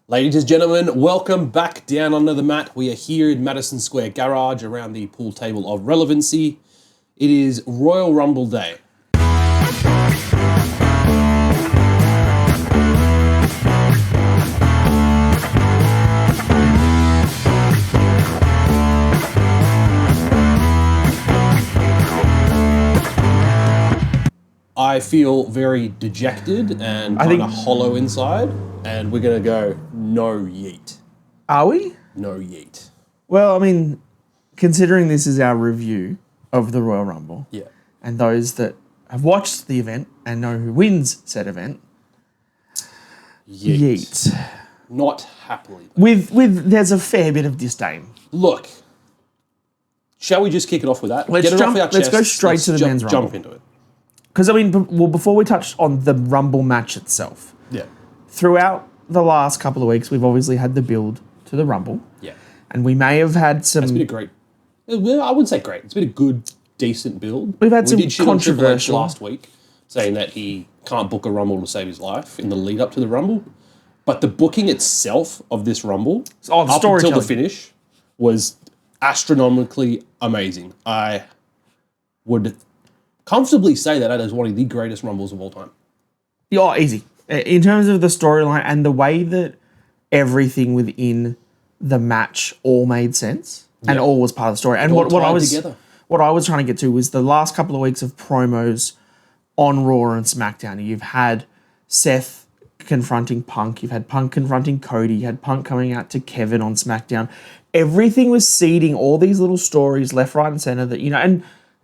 Ladies and gentlemen, welcome back down under the mat. We are here in Madison Square Garage around the pool table of relevancy. It is Royal Rumble Day. I feel very dejected and kind of hollow inside, and we're going to go no yeet. Are we? No yeet. Well, I mean, considering this is our review of the Royal Rumble, Yeah. and those that have watched the event and know who wins said event, yeet. Not happily. With there's a fair bit of disdain. Look, shall we just kick it off with that? Let's Get it off our chest. Let's go straight to the men's Rumble. Jump into it. Because, I mean, before we touch on the Rumble match itself, Yeah. throughout the last couple of weeks, we've obviously had the build to the Rumble. Yeah. And we may have had some... It's been a great... Well, I wouldn't say great. It's been a good, decent build. We've had some did shit on Triple H controversial... last week, saying that he can't book a Rumble to save his life in the lead up to the Rumble. But the booking itself of this Rumble, up until the finish, was astronomically amazing. I would comfortably say that is one of the greatest Rumbles of all time. Yeah, easy. In terms of the storyline and the way that everything within the match all made sense and all was part of the story. And what I was trying to get to was the last couple of weeks of promos on Raw and SmackDown. You've had Seth confronting Punk. You've had Punk confronting Cody. You had Punk coming out to Kevin on SmackDown. Everything was seeding all these little stories left, right, and center that, and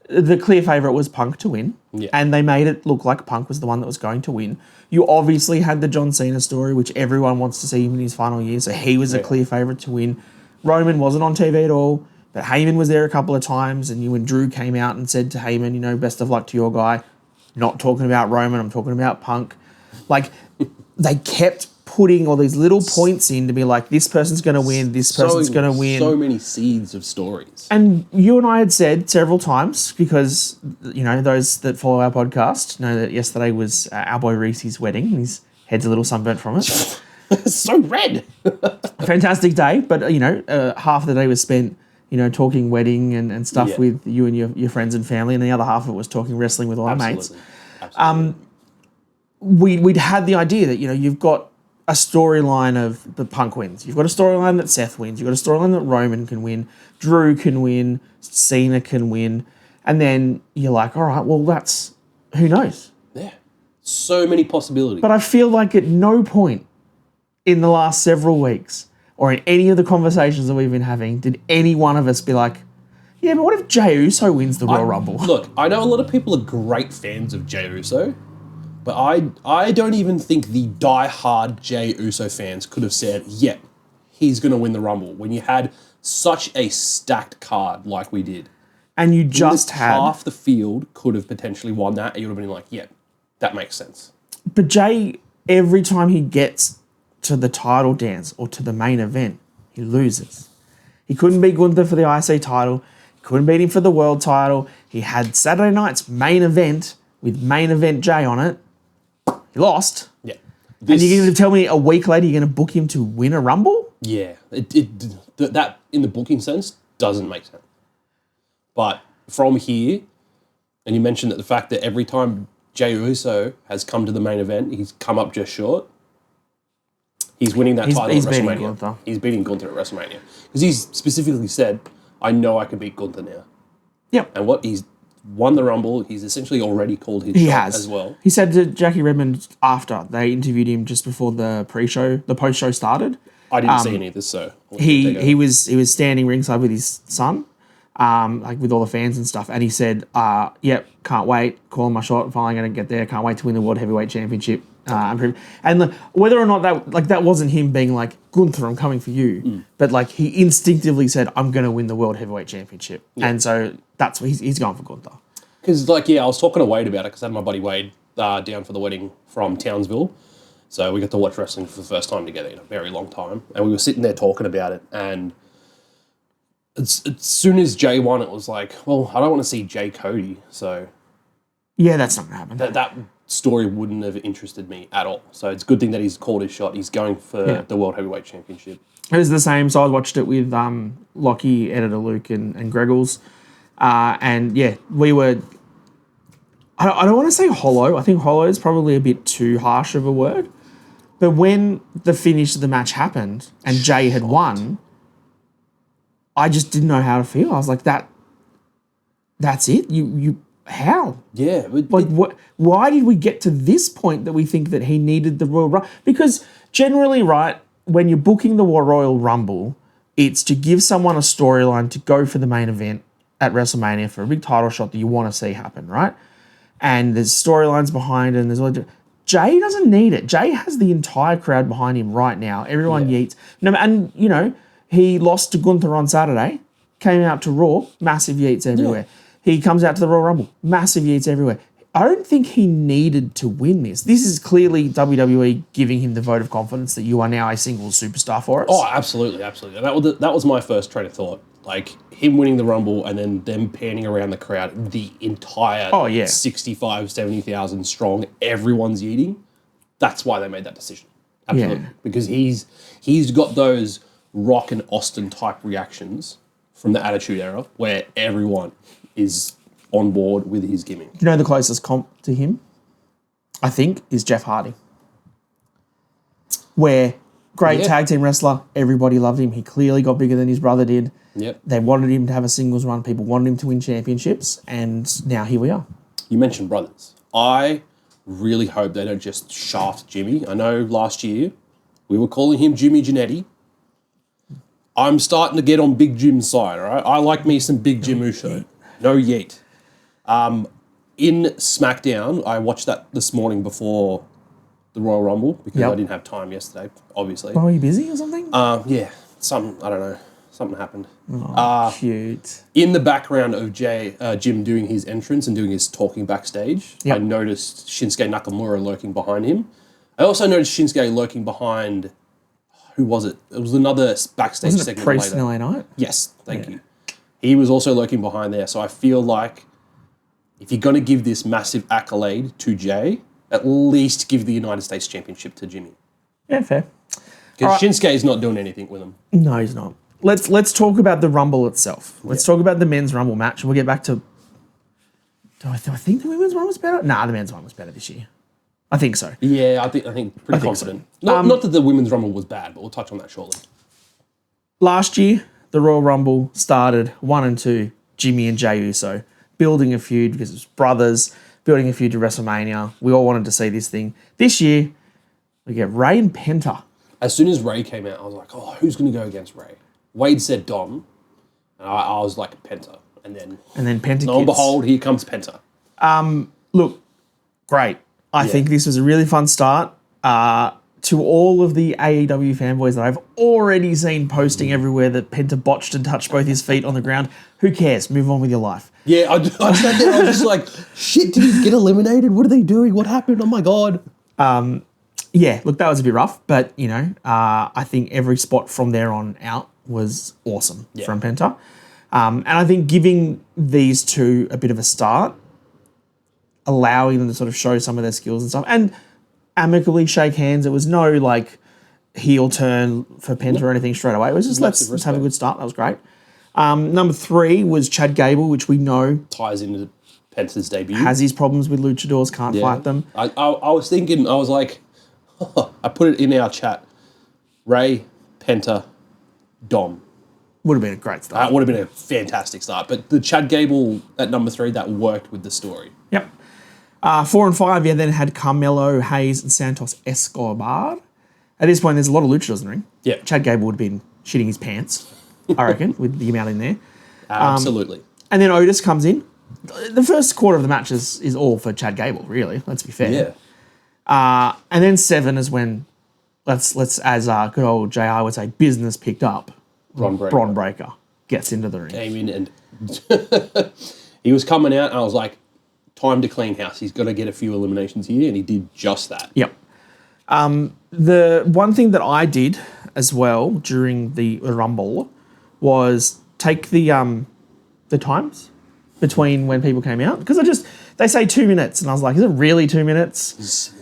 the clear favourite was Punk to win, and they made it look like Punk was the one that was going to win. You obviously had the John Cena story, which everyone wants to see him in his final year, so he was a clear favourite to win. Roman wasn't on TV at all, but Heyman was there a couple of times, and when Drew came out and said to Heyman, best of luck to your guy, not talking about Roman, I'm talking about Punk. Like, they kept putting all these little points in to be like, this person's going to win, this person's going to win. So many seeds of stories. And you and I had said several times, because, those that follow our podcast know that yesterday was our boy Reese's wedding. His head's a little sunburnt from it. So red. Fantastic day. But, half the day was spent, talking wedding and stuff with you and your friends and family. And the other half of it was talking wrestling with all our mates. Absolutely. We'd had the idea that, you've got a storyline of the Punk wins. You've got a storyline that Seth wins. You've got a storyline that Roman can win. Drew can win. Cena can win. And then you're like, all right, well, that's... Who knows? Yeah. So many possibilities. But I feel like at no point in the last several weeks or in any of the conversations that we've been having did any one of us be like, yeah, but what if Jey Uso wins the Royal Rumble? Look, I know a lot of people are great fans of Jey Uso, but I don't even think the die-hard Jey Uso fans could have said, yep, he's going to win the Rumble, when you had such a stacked card like we did. And you just had... half the field could have potentially won that, and you would have been like, yep, that makes sense. But Jey, every time he gets to the title dance or to the main event, he loses. He couldn't beat Gunther for the IC title. He couldn't beat him for the world title. He had Saturday night's main event with main event Jey on it. He lost. Yeah. And you're going to tell me a week later you're going to book him to win a Rumble? Yeah. That, in the booking sense, doesn't make sense. But from here, and you mentioned that the fact that every time Jey Uso has come to the main event, he's come up just short. He's winning that title at WrestleMania. He's beating Gunther at WrestleMania. Because he's specifically said, I know I can beat Gunther now. Yep. And he's won the Rumble. He's essentially already called his shot as well. He said to Jackie Redmond after they interviewed him just before the post-show started. I didn't see any of this, so he was standing ringside with his son, with all the fans and stuff, and he said, "Yep, can't wait, calling my shot, finally going to get there. Can't wait to win the World Heavyweight Championship." And whether or not that wasn't him being like, Gunther, I'm coming for you, but he instinctively said, I'm going to win the World Heavyweight Championship, and so that's what he's going for Gunther. Because I was talking to Wade about it because I had my buddy Wade down for the wedding from Townsville, so we got to watch wrestling for the first time together in a very long time, and we were sitting there talking about it, and as soon as Jey won, it was like, well, I don't want to see Jey Cody, so yeah, that's not going to happen. story wouldn't have interested me at all. So it's a good thing that he's called his shot. He's going for the World Heavyweight Championship. It was the same. So I watched it with Lockie, editor Luke, and Greggles. And yeah, we were... I don't want to say hollow. I think hollow is probably a bit too harsh of a word. But when the finish of the match happened and Jay had won, I just didn't know how to feel. I was like, that's it? You how? Yeah. What? Why did we get to this point that we think that he needed the Royal Rumble? Because generally, right, when you're booking the Royal Rumble, it's to give someone a storyline to go for the main event at WrestleMania for a big title shot that you want to see happen, right? And there's storylines behind it, and there's all... Jay doesn't need it. Jay has the entire crowd behind him right now. Everyone yeets. No, and, you know, he lost to Gunther on Saturday, came out to Raw, massive yeets everywhere. Yeah. He comes out to the Royal Rumble, massive yeets everywhere. I don't think he needed to win this. This is clearly WWE giving him the vote of confidence that you are now a singles superstar for us. Oh, absolutely, absolutely. That was my first train of thought. Like, him winning the Rumble and then them panning around the crowd, the entire 65, 70,000 strong, everyone's eating. That's why they made that decision. Absolutely. Yeah. Because he's got those Rock and Austin type reactions from the Attitude Era where everyone is on board with his gimmick. You know the closest comp to him, I think, is Jeff Hardy. Where great tag team wrestler, everybody loved him. He clearly got bigger than his brother did. Yep. They wanted him to have a singles run. People wanted him to win championships, and now here we are. You mentioned brothers. I really hope they don't just shaft Jimmy. I know last year we were calling him Jimmy Janetti. I'm starting to get on Big Jim's side, all right? I like me some Big Jim Uso. No yeet. In SmackDown, I watched that this morning before the Royal Rumble because I didn't have time yesterday, obviously. Oh, were you busy or something? Yeah, I don't know. Something happened. Oh, cute. In the background of Jim doing his entrance and doing his talking backstage, I noticed Shinsuke Nakamura lurking behind him. I also noticed Shinsuke lurking behind... Who was it? It was another backstage segment later. Priest in LA Knight? Yes, thank you. He was also lurking behind there. So I feel like if you're going to give this massive accolade to Jay, at least give the United States Championship to Jimmy. Yeah, fair. Because Shinsuke is not doing anything with him. No, he's not. Let's talk about the Rumble itself. Let's talk about the men's Rumble match. We'll get back to... Do I think the women's one was better? Nah, the men's one was better this year. I think so. Yeah, I think pretty confident. So. Not that the women's Rumble was bad, but we'll touch on that shortly. Last year, the Royal Rumble started 1 and 2, Jimmy and Jey Uso, building a feud because it was brothers, building a feud to WrestleMania. We all wanted to see this thing. This year, we get Ray and Penta. As soon as Ray came out, I was like, oh, who's going to go against Ray? Wade said Dom, and I was like, Penta. And then Penta lo and behold, here comes Penta. Look, great. I think this was a really fun start. To all of the AEW fanboys that I've already seen posting everywhere that Penta botched and touched both his feet on the ground, who cares? Move on with your life. Yeah, I sat there, I was just like, shit, did he get eliminated? What are they doing? What happened? Oh my God. Yeah, look, that was a bit rough, but, you know, I think every spot from there on out was awesome from Penta. And I think giving these two a bit of a start, allowing them to sort of show some of their skills and stuff, and amicably shake hands. It was no, like, heel turn for Penta or anything straight away. It was just, let's have a good start. That was great. Number 3 was Chad Gable, which we know ties into Penta's debut. Has his problems with luchadors, can't fight them. I was thinking, I was like, I put it in our chat, Ray, Penta, Dom. Would have been a great start. That would have been a fantastic start. But the Chad Gable at number 3, that worked with the story. Yep. 4 and 5, then had Carmelo, Hayes, and Santos Escobar. At this point, there's a lot of luchadors in the ring. Yeah. Chad Gable would have been shitting his pants, I reckon, with the amount in there. Absolutely. And then Otis comes in. The first quarter of the match is all for Chad Gable, really. Let's be fair. Yeah. And then 7 is when, let's as good old JR would say, business picked up. Bron Breakker gets into the ring. Came in and he was coming out, and I was like, time to clean house. He's got to get a few eliminations here, and he did just that. Yep. The one thing that I did as well during the Rumble was take the times between when people came out, because They say 2 minutes, and I was like, is it really 2 minutes?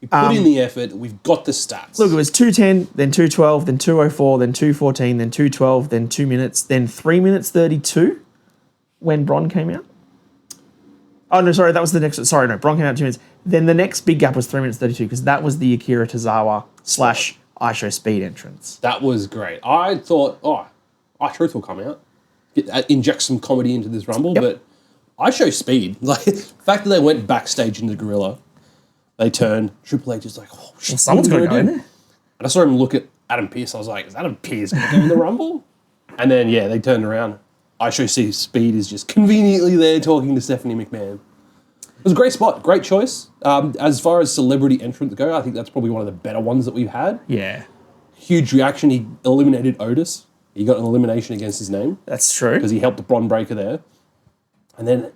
You put in the effort. We've got the stats. Look, it was 2:10, then 2:12, then 2:04, then 2:14, then 2:12, then 2 minutes, then 3 minutes 32 when Bron came out. Oh, no, sorry, that was the next. Sorry, no, Bron came out 2 minutes. Then the next big gap was 3 minutes 32 because that was the Akira Tozawa / ISHO Speed entrance. That was great. I thought, iTruth will come out, inject some comedy into this Rumble, but ISHO Speed, like the fact that they went backstage in the Gorilla, they turned, Triple H is like, oh shit, someone's going to go in there. And I saw him look at Adam Pearce. I was like, is Adam Pearce going to go in the Rumble? And then, they turned around. ISHO Speed is just conveniently there talking to Stephanie McMahon. It was a great spot, great choice. As far as celebrity entrants go, I think that's probably one of the better ones that we've had. Yeah. Huge reaction. He eliminated Otis. He got an elimination against his name. That's true. Because he helped the Bron Breakker there. And then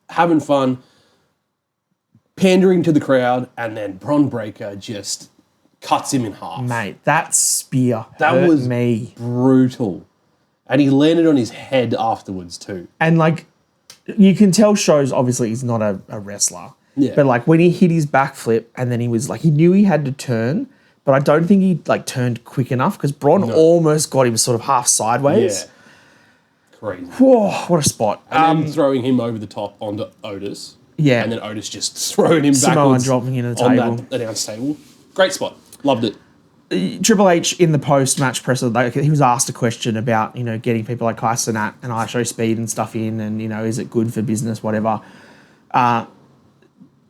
having fun, pandering to the crowd, and then Bron Breakker just cuts him in half. Mate, that spear hurt me. Brutal. And he landed on his head afterwards too. And like, you can tell Shows obviously he's not a wrestler. Yeah. But like when he hit his backflip and then he was like, he knew he had to turn, but I don't think he like turned quick enough because Bron almost got him sort of half sideways. Yeah. Crazy. Whoa, what a spot. And then throwing him over the top onto Otis. Yeah. And then Otis just throwing him Samoan backwards dropping into the on table. that announce table. Great spot. Loved it. Triple H in the post-match presser, like, he was asked a question about, getting people like Kai Cenat and ISHO Speed and stuff in and, is it good for business, whatever.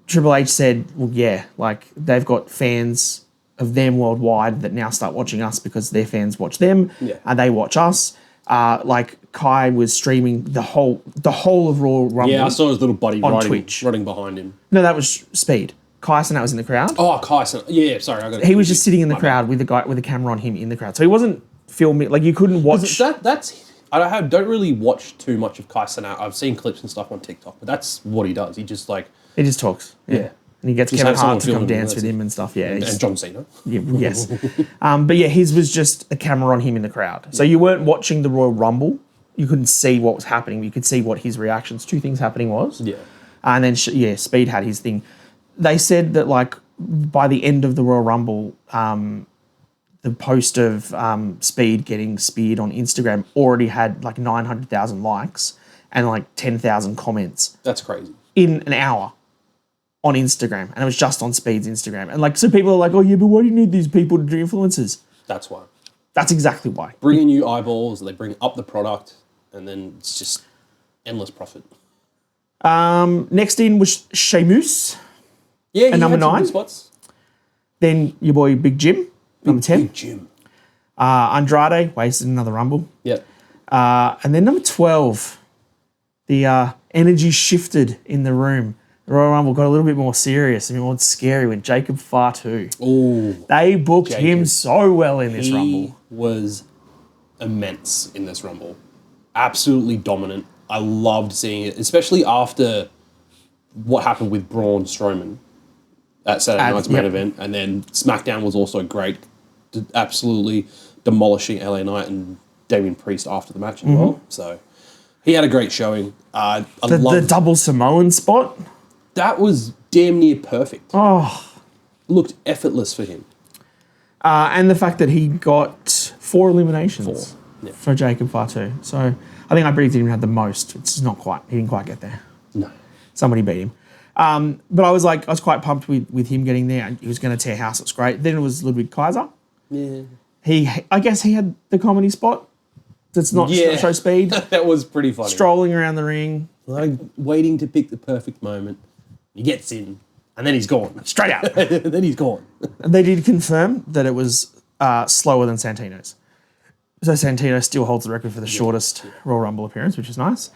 Triple H said, well, yeah, like they've got fans of them worldwide that now start watching us because their fans watch them and they watch us. Like Kai was streaming the whole of Royal Rumble. Yeah, I saw his little buddy on Twitch running behind him. No, that was Speed. Kai Cenat was in the crowd. Oh, Kai Cenat. Yeah, sorry. I got He was just sitting in the crowd with a camera on him in the crowd. So he wasn't filming, like you couldn't watch. I don't really watch too much of Kai Cenat. I've seen clips and stuff on TikTok, but that's what he does. He just He just talks. Yeah. And he gets Just Kevin have someone Hart to come film him, dance with him and stuff. Yeah. and John Cena. Yeah, yes. But yeah, his was just a camera on him in the crowd. So you weren't watching the Royal Rumble. You couldn't see what was happening. You could see what his reactions to things happening was. Yeah. And then, Speed had his thing. They said that, like, by the end of the Royal Rumble, the post of Speed getting speared on Instagram already had, like, 900,000 likes and, like, 10,000 comments. That's crazy. In an hour on Instagram. And it was just on Speed's Instagram. And, like, so people are like, oh, yeah, but why do you need these people to do influencers? That's why. That's exactly why. Bring in new eyeballs, they bring up the product, and then it's just endless profit. Next in was Sheamus. Yeah, and number 9. Spots. Then your boy Big Jim, number 10. Big Jim. Andrade wasted another Rumble. Yep. And then number 12, the energy shifted in the room. The Royal Rumble got a little bit more serious, a bit more scary when Jacob Fatu. Oh, they booked him so well in this Rumble. He was immense in this Rumble. Absolutely dominant. I loved seeing it, especially after what happened with Braun Strowman at Saturday night's main event. And then SmackDown was also great, absolutely demolishing LA Knight and Damian Priest after the match as well. So he had a great showing. The double Samoan spot? That was damn near perfect. Oh. Looked effortless for him. And the fact that he got 4 eliminations for Jacob Fatu. So I think I predicted him had the most. It's not quite. He didn't quite get there. No. Somebody beat him. But I was quite pumped with him getting there. He was going to tear house. It's great. Then it was Ludwig Kaiser. Yeah. I guess he had the comedy spot. That's not show speed. That was pretty funny. Strolling around the ring. Like waiting to pick the perfect moment. He gets in, and then he's gone. Straight out. Then he's gone. They did confirm that it was slower than Santino's. So Santino still holds the record for the shortest Royal Rumble appearance, which is nice.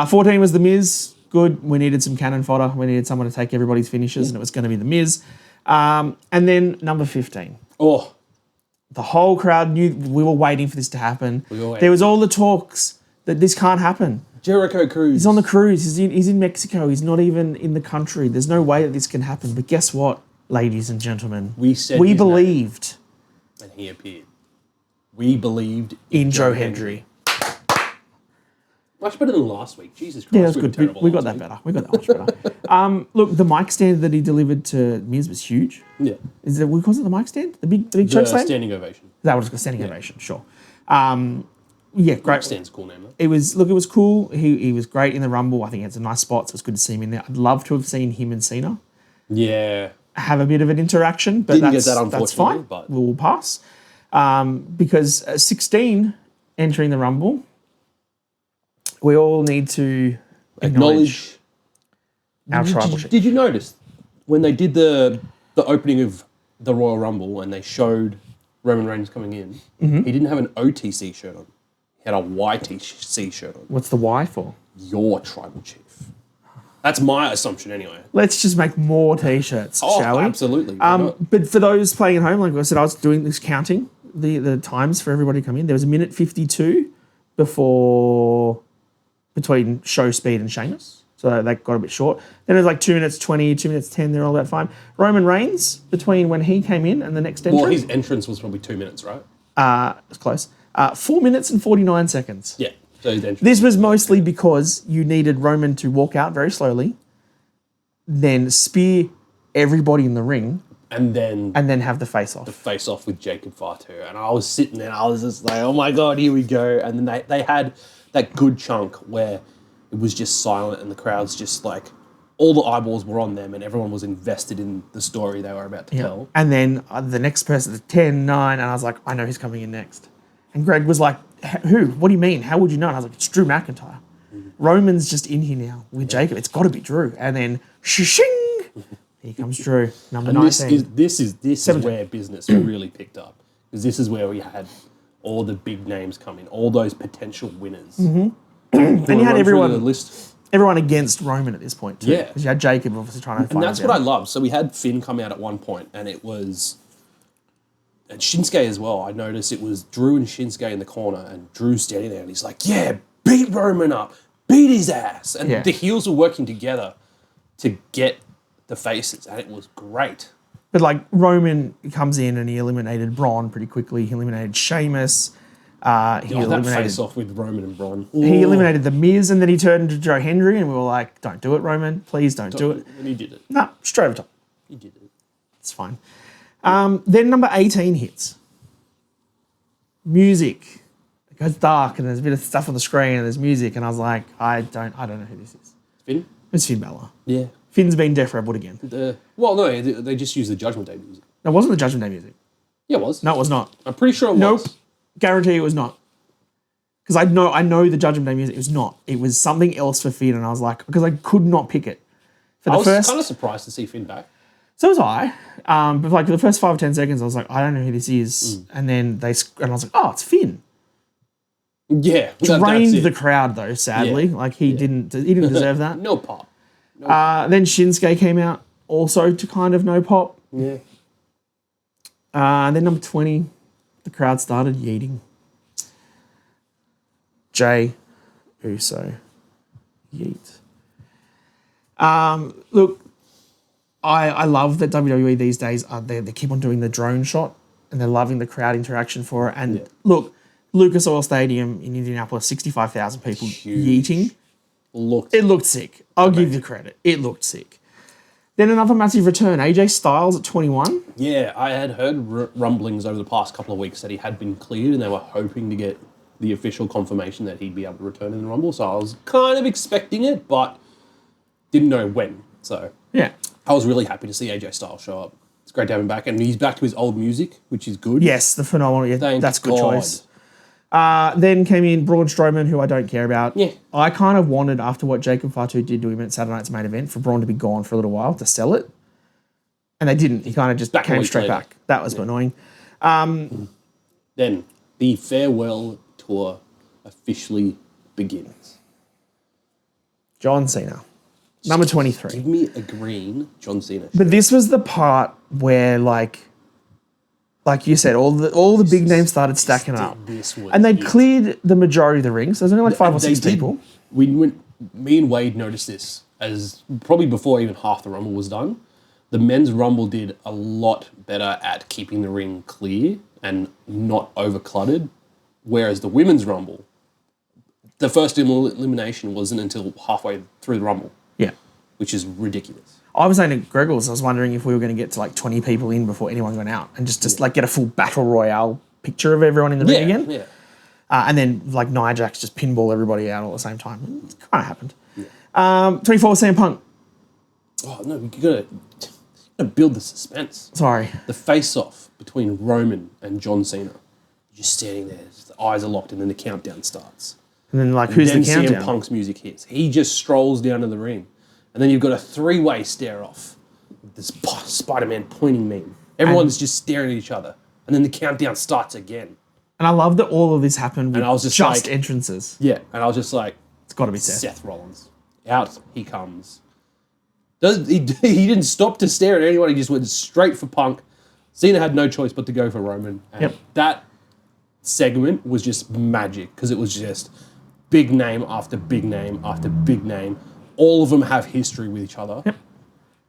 14 was The Miz. Good. We needed some cannon fodder. We needed someone to take everybody's finishes, and it was going to be The Miz. And then number 15. Oh. The whole crowd knew we were waiting for this to happen. There was all the talks that this can't happen. Jericho cruise. He's on the cruise. He's in Mexico. He's not even in the country. There's no way that this can happen. But guess what, ladies and gentlemen? We believed. And he appeared. We believed in Joe Hendry. Much better than last week. Jesus Christ. Yeah, that's good. We got that better. We got that much better. Look, the mic stand that he delivered to Miz was huge. Yeah. Was it the mic stand? The big choke slam? Standing ovation. That was a standing ovation, sure. Yeah, great. Mic stand's a cool name, though. It was cool. He was great in the Rumble. I think it's a nice spot, so it's good to see him in there. I'd love to have seen him and Cena have a bit of an interaction, but that's fine. But we'll pass. Because 16 entering the Rumble, we all need to acknowledge our tribalship. Did you notice when they did the opening of the Royal Rumble and they showed Roman Reigns coming in, he didn't have an OTC shirt on. He had a YTC shirt on. What's the Y for? Your tribal chief. That's my assumption anyway. Let's just make more T-shirts, shall we? Absolutely. But for those playing at home, like I said, I was doing this counting, the times for everybody to come in. There was a minute 52 between show speed and Sheamus. So that got a bit short. Then it was like 2 minutes 20, 2 minutes 10. They're all about fine. Roman Reigns, between when he came in and the next entrance. Well, his entrance was probably 2 minutes, right? It's close. 4 minutes and 49 seconds. Yeah. So his entrance. This was mostly because you needed Roman to walk out very slowly, then spear everybody in the ring, and then have the face-off. The face-off with Jacob Fatu. And I was sitting there and I was just like, oh my God, here we go. And then they had that good chunk where it was just silent and the crowd's just like, all the eyeballs were on them and everyone was invested in the story they were about to tell. And then the next person, 10, 9, and I was like, I know who's coming in next. And Greg was like, who? What do you mean? How would you know? And I was like, it's Drew McIntyre. Roman's just in here now with Jacob. It's got to be Drew. And then, shing! Here comes Drew, number 19. This is where business really picked up. Because this is where we had all the big names come in, all those potential winners. And you had everyone against Roman at this point too. Yeah. Because you had Jacob obviously trying to find. And that's what I love. So we had Finn come out at one point and it was... And Shinsuke as well. I noticed it was Drew and Shinsuke in the corner and Drew's standing there and he's like, yeah, beat Roman up. Beat his ass. And the heels were working together to get the faces and it was great. But like Roman comes in and he eliminated Braun pretty quickly. He eliminated Sheamus. That face off with Roman and Braun. He eliminated The Miz and then he turned to Joe Hendry and we were like, don't do it, Roman. Please don't do it. And he did it. No, straight over top. He did it. It's fine. Then number 18 hits. Music. It goes dark and there's a bit of stuff on the screen and there's music and I was like, I don't know who this is. Finn? It's Finn Balor. Yeah. Finn's been Def Rebel again. No, they just used the Judgment Day music. No, it wasn't the Judgment Day music. Yeah, it was. No, it was not. I'm pretty sure it was. Nope. Guarantee it was not. Because I know the Judgment Day music. It was not. It was something else for Finn and I was like, because I could not pick it. I was kind of surprised to see Finn back. So was I. But like for the first 5 or 10 seconds, I was like, I don't know who this is. And then and I was like, oh, it's Finn. Yeah. Drained the crowd though, sadly. Yeah. Like he didn't deserve that. No pop. Then Shinsuke came out also to kind of no pop. Yeah. Then number 20, the crowd started yeeting. JEY, USO, YEET. Look, I love that WWE these days, they keep on doing the drone shot and they're loving the crowd interaction for it. And look, Lucas Oil Stadium in Indianapolis, 65,000 people yeeting. It looked sick. I'll give you credit. It looked sick. Then another massive return, AJ Styles at 21. Yeah, I had heard rumblings over the past couple of weeks that he had been cleared and they were hoping to get the official confirmation that he'd be able to return in the Rumble. So I was kind of expecting it, but didn't know when. So yeah, I was really happy to see AJ Styles show up. It's great to have him back. And he's back to his old music, which is good. Yes, the phenomenal. Yeah, that's a good choice. Then came in Braun Strowman, who I don't care about. Yeah. I kind of wanted, after what Jacob Fatu did to him at Saturday Night's main event, for Braun to be gone for a little while to sell it. And they didn't. He kind of just came straight back. That was annoying. Then the farewell tour officially begins. John Cena. Number 23. Give me a green John Cena shirt. But this was the part where, like you said, all the big names started stacking up. And they'd cleared the majority of the rings. So there's only like 5 or 6 people. Me and Wade noticed this as probably before even half the Rumble was done. The men's Rumble did a lot better at keeping the ring clear and not over-cluttered. Whereas the women's Rumble, the first elimination wasn't until halfway through the Rumble, Yeah. which is ridiculous. I was saying to Gregors, I was wondering if we were going to get to like 20 people in before anyone went out and just like get a full battle royale picture of everyone in the ring again. Yeah. And then like Nia Jax just pinball everybody out all at the same time. It kind of happened. Yeah. 24 CM Punk. Oh, no, you got to build the suspense. Sorry. The face-off between Roman and John Cena. You're just standing there, just the eyes are locked, and then the countdown starts. And then like, who's the countdown? CM Punk's music hits. He just strolls down to the ring. And then you've got a three-way stare-off with this Spider-Man pointing meme. Everyone's just staring at each other. And then the countdown starts again. And I love that all of this happened with and I was just like, entrances. Yeah, and I was just like... It's got to be Seth Rollins. Out he comes. He didn't stop to stare at anyone. He just went straight for Punk. Cena had no choice but to go for Roman. And that segment was just magic because it was just big name after big name after big name. All of them have history with each other. Yep.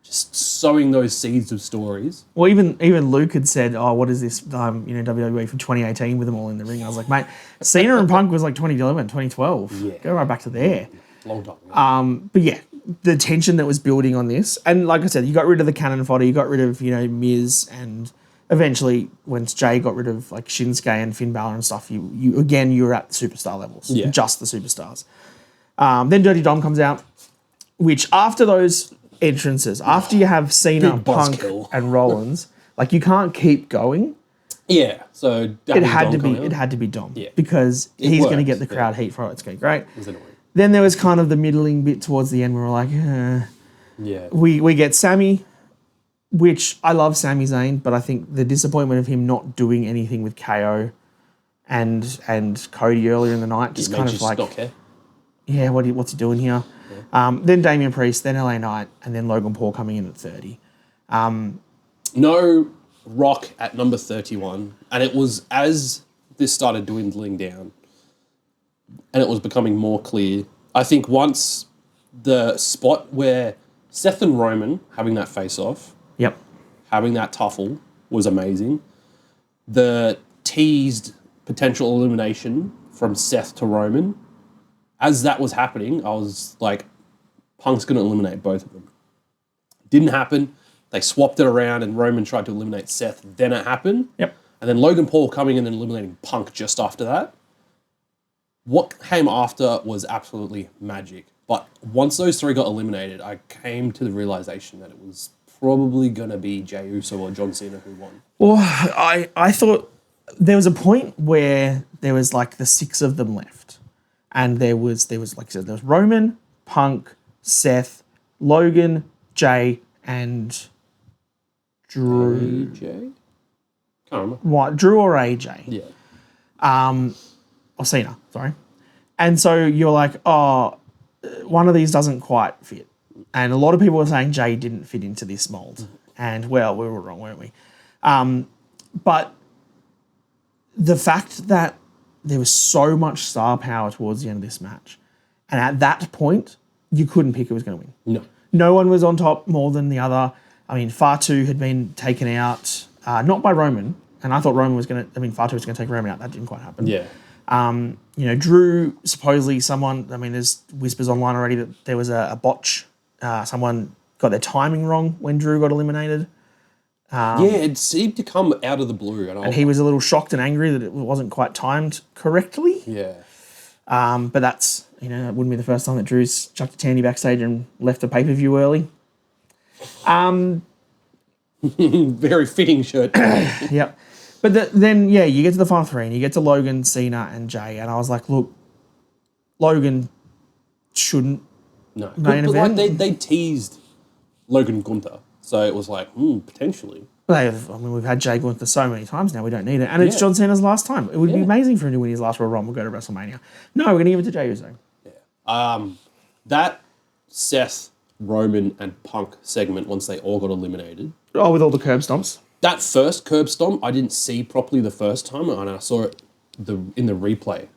Just sowing those seeds of stories. Well, even Luke had said, "Oh, what is this? WWE from 2018 with them all in the ring." I was like, "Mate, Cena and Punk was like 2011, 2012. Yeah. Go right back to there." Long time. But yeah, the tension that was building on this, and like I said, you got rid of the cannon fodder, you got rid of Miz, and eventually, once Jay got rid of like Shinsuke and Finn Balor and stuff, you were at superstar levels, just the superstars. Then Dirty Dom comes out, which after those entrances, after you have Cena, Punk, and Rollins, like you can't keep going. Yeah, so it had to be Dom, because he's going to get the crowd heat for it. It's going to be great. It was annoying. Then there was kind of the middling bit towards the end where we're like, yeah. We get Sammy, which I love Sami Zayn, but I think the disappointment of him not doing anything with KO and Cody earlier in the night just kind of like, not care. Yeah, what's he doing here? Yeah. Then Damian Priest, then LA Knight, and then Logan Paul coming in at 30. No Rock at number 31, and it was as this started dwindling down and it was becoming more clear. I think once the spot where Seth and Roman having that face-off, having that tuffle was amazing. The teased potential elimination from Seth to Roman, as that was happening, I was like, Punk's going to eliminate both of them. Didn't happen. They swapped it around and Roman tried to eliminate Seth. Then it happened. Yep. And then Logan Paul coming in and eliminating Punk just after that. What came after was absolutely magic. But once those three got eliminated, I came to the realization that it was probably going to be Jey Uso or John Cena who won. Well, I thought there was a point where there was like the six of them left. And there was like I said, there was Roman, Punk, Seth, Logan, Jay, and Drew. AJ? Can't remember. What? Drew or AJ? Yeah. Or Cena, sorry. And so you're like, oh, one of these doesn't quite fit. And a lot of people were saying Jay didn't fit into this mold. And, well, we were wrong, weren't we? But the fact that there was so much star power towards the end of this match, and at that point, you couldn't pick who was going to win. No. No one was on top more than the other. I mean, Fatu had been taken out, not by Roman, and I thought Fatu was going to take Roman out. That didn't quite happen. Yeah. Drew, supposedly there's whispers online already that there was a botch. Someone got their timing wrong when Drew got eliminated. It seemed to come out of the blue. And he was a little shocked and angry that it wasn't quite timed correctly. Yeah. But that's, it wouldn't be the first time that Drew's chucked a tandy backstage and left a pay-per-view early. Very fitting shirt. Yep. But then you get to the final three and you get to Logan, Cena, and Jay, and I was like, look, Logan shouldn't main event. Like they teased Logan Gunther, so it was like, potentially. We've had Jay Gunther so many times now, we don't need it. And it's John Cena's last time. It would be amazing for him to win his last Royal Rumble, go to WrestleMania. No, we're going to give it to Jey Uso. Yeah. That Seth, Roman, and Punk segment, once they all got eliminated. Oh, with all the curb stomps? That first curb stomp, I didn't see properly the first time, and I saw it in the replay.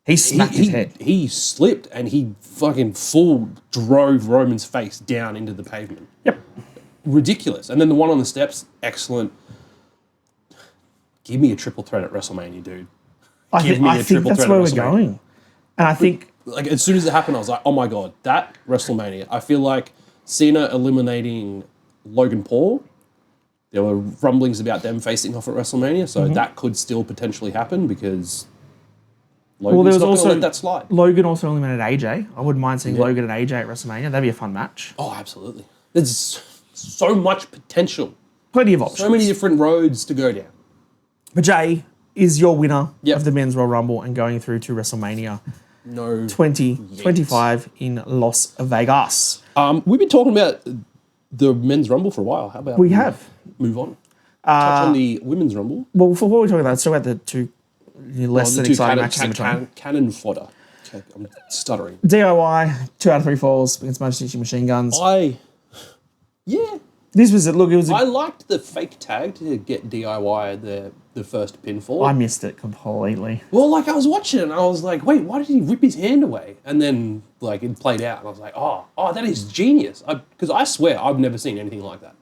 He smacked his head. He slipped, and he fucking full drove Roman's face down into the pavement. Yep. Ridiculous. And then the one on the steps, excellent. Give me a triple threat at WrestleMania, dude. I think that's where we're going. And I think... Like, as soon as it happened, I was like, oh my God, that WrestleMania. I feel like Cena eliminating Logan Paul, there were rumblings about them facing off at WrestleMania, so that could still potentially happen because Logan's not going to let that slide. Logan also eliminated AJ. I wouldn't mind seeing Logan and AJ at WrestleMania. That'd be a fun match. Oh, absolutely. There's so much potential. Plenty of options. So many different roads to go down. But Jay is your winner of the Men's Royal Rumble and going through to WrestleMania 2025 in Las Vegas. We've been talking about the Men's Rumble for a while. How about we have move on? Touch on the Women's Rumble. Well, for what we're talking about, let's talk about the two less than exciting matches in between. Cannon fodder. Okay, I'm stuttering. DIY, 2 out of 3 falls against Motor City Machine Guns. This was it. Look, it was. I liked the fake tag to get DIY the first pinfall. I missed it completely. Well, like I was watching it and I was like, wait, why did he rip his hand away? And then like it played out and I was like, oh, that is genius. Because I swear I've never seen anything like that.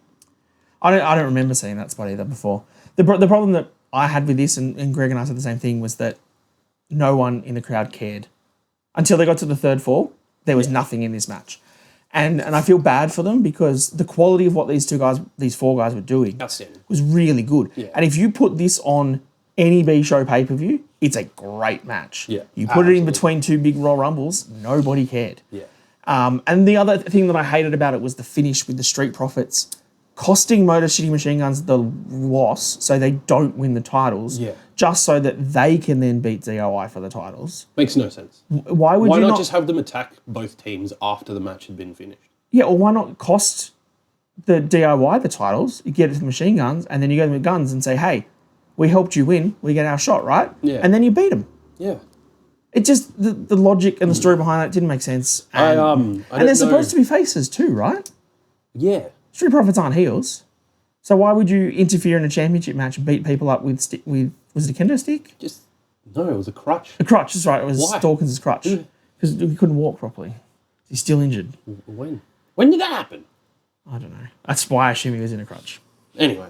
I don't remember seeing that spot either before. The problem that I had with this, and Greg and I said the same thing, was that no one in the crowd cared. Until they got to the third fall, there was nothing in this match. And I feel bad for them because the quality of what these 4 guys were doing was really good. Yeah. And if you put this on any B-show pay-per-view, it's a great match. Yeah, you put it in between 2 big Royal Rumbles, nobody cared. Yeah. And the other thing that I hated about it was the finish with the Street Profits costing Motor City Machine Guns the loss so they don't win the titles, just so that they can then beat DIY for the titles. Makes no sense. Why not just have them attack both teams after the match had been finished? Yeah, or why not cost the DIY the titles, you get it to the Machine Guns, and then you go to the guns and say, hey, we helped you win, we get our shot, right? Yeah. And then you beat them. Yeah. It just, the logic and the story behind it didn't make sense. And they're supposed to be faces too, right? Yeah. Street Profits aren't heels. So why would you interfere in a championship match and beat people up with was it a kendo stick? No, it was a crutch. A crutch, that's right. It was Why? Dawkins' crutch. Because he couldn't walk properly. He's still injured. When? When did that happen? I don't know. That's why I assume he was in a crutch. Anyway,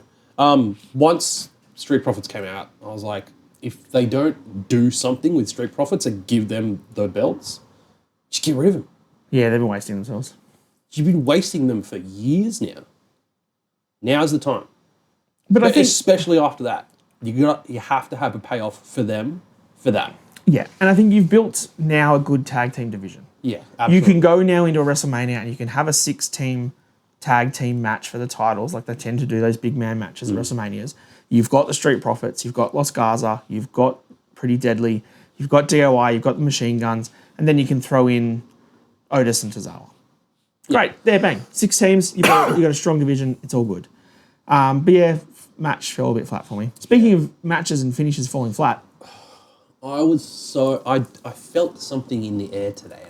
once Street Profits came out, I was like, if they don't do something with Street Profits and give them the belts, just get rid of them. Yeah, they've been wasting themselves. You've been wasting them for years now. Now's the time. But I think, especially after that, you have to have a payoff for them for that. Yeah, and I think you've built now a good tag team division. Yeah, absolutely. You can go now into a WrestleMania and you can have a 6-team tag team match for the titles, like they tend to do those big man matches at WrestleManias. You've got the Street Profits, you've got Los Garza, you've got Pretty Deadly, you've got DIY, you've got the Machine Guns, and then you can throw in Otis and Tozawa. Great, there, bang. 6 teams, you've got a strong division, it's all good. But yeah, match fell a bit flat for me. Speaking of matches and finishes falling flat. I felt something in the air today.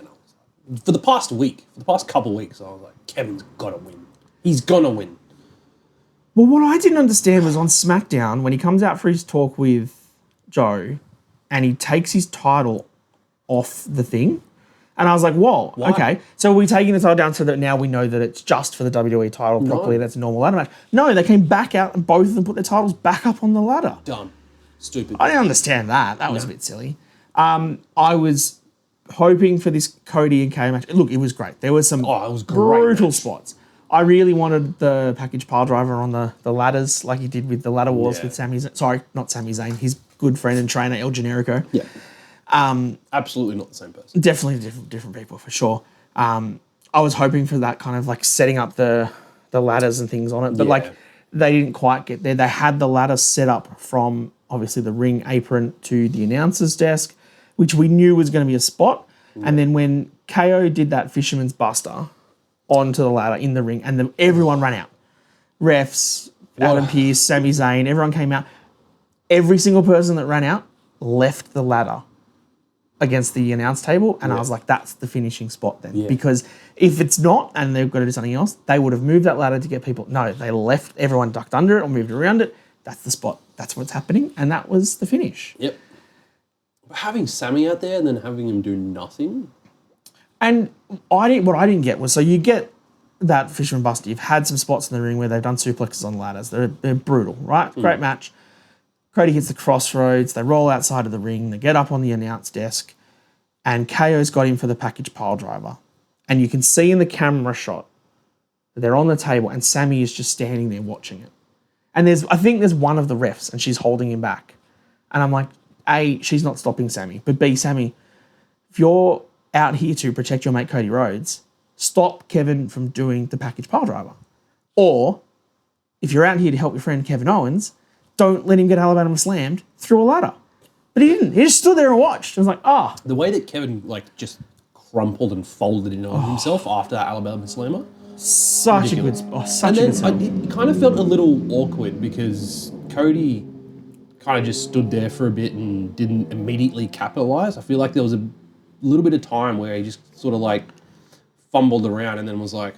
And for the past couple of weeks, I was like, Kevin's got to win. He's going to win. Well, what I didn't understand was on SmackDown, when he comes out for his talk with Joe, and he takes his title off the thing, and I was like, whoa, okay. So we're taking the title down so that now we know that it's just for the WWE title properly. That's a normal ladder match. No, they came back out and both of them put their titles back up on the ladder. Dumb. Stupid. I didn't understand that. That was a bit silly. I was hoping for this Cody and KO match. Look, it was great. There was some brutal spots. I really wanted the package pile driver on the ladders like he did with the ladder wars with Sami Zayn. Sorry, not Sami Zayn. His good friend and trainer, El Generico. Yeah. Absolutely not the same person. Definitely different people for sure. I was hoping for that kind of like setting up the ladders and things on it, but like they didn't quite get there. They had the ladder set up from obviously the ring apron to the announcer's desk, which we knew was going to be a spot. And then when KO did that Fisherman's Buster onto the ladder in the ring, and then everyone ran out. Refs, Adam Pearce, Sami Zayn, everyone came out. Every single person that ran out left the ladder against the announce table, and I was like, that's the finishing spot then. Yeah. Because if it's not, and they've got to do something else, they would have moved that ladder to get people. No, they left, everyone ducked under it or moved around it. That's the spot. That's what's happening, and that was the finish. Yep. Having Sammy out there and then having him do nothing. And what I didn't get was, so you get that Fisherman Buster. You've had some spots in the ring where they've done suplexes on ladders. They're brutal, right? Great match. Cody hits the crossroads. They roll outside of the ring. They get up on the announce desk. and KO's got him for the package pile driver. And you can see in the camera shot that they're on the table and Sammy is just standing there watching it. And I think there's one of the refs and she's holding him back. And I'm like, A, she's not stopping Sammy. But B, Sammy, if you're out here to protect your mate Cody Rhodes, stop Kevin from doing the package pile driver. Or if you're out here to help your friend Kevin Owens, don't let him get Alabama slammed through a ladder. But he didn't. He just stood there and watched. I was like, The way that Kevin just crumpled and folded in on himself after that Alabama slammer. Such ridiculous. a good such a good spot. It kind of felt a little awkward because Cody kind of just stood there for a bit and didn't immediately capitalize. I feel like there was a little bit of time where he just sort of fumbled around and then was like,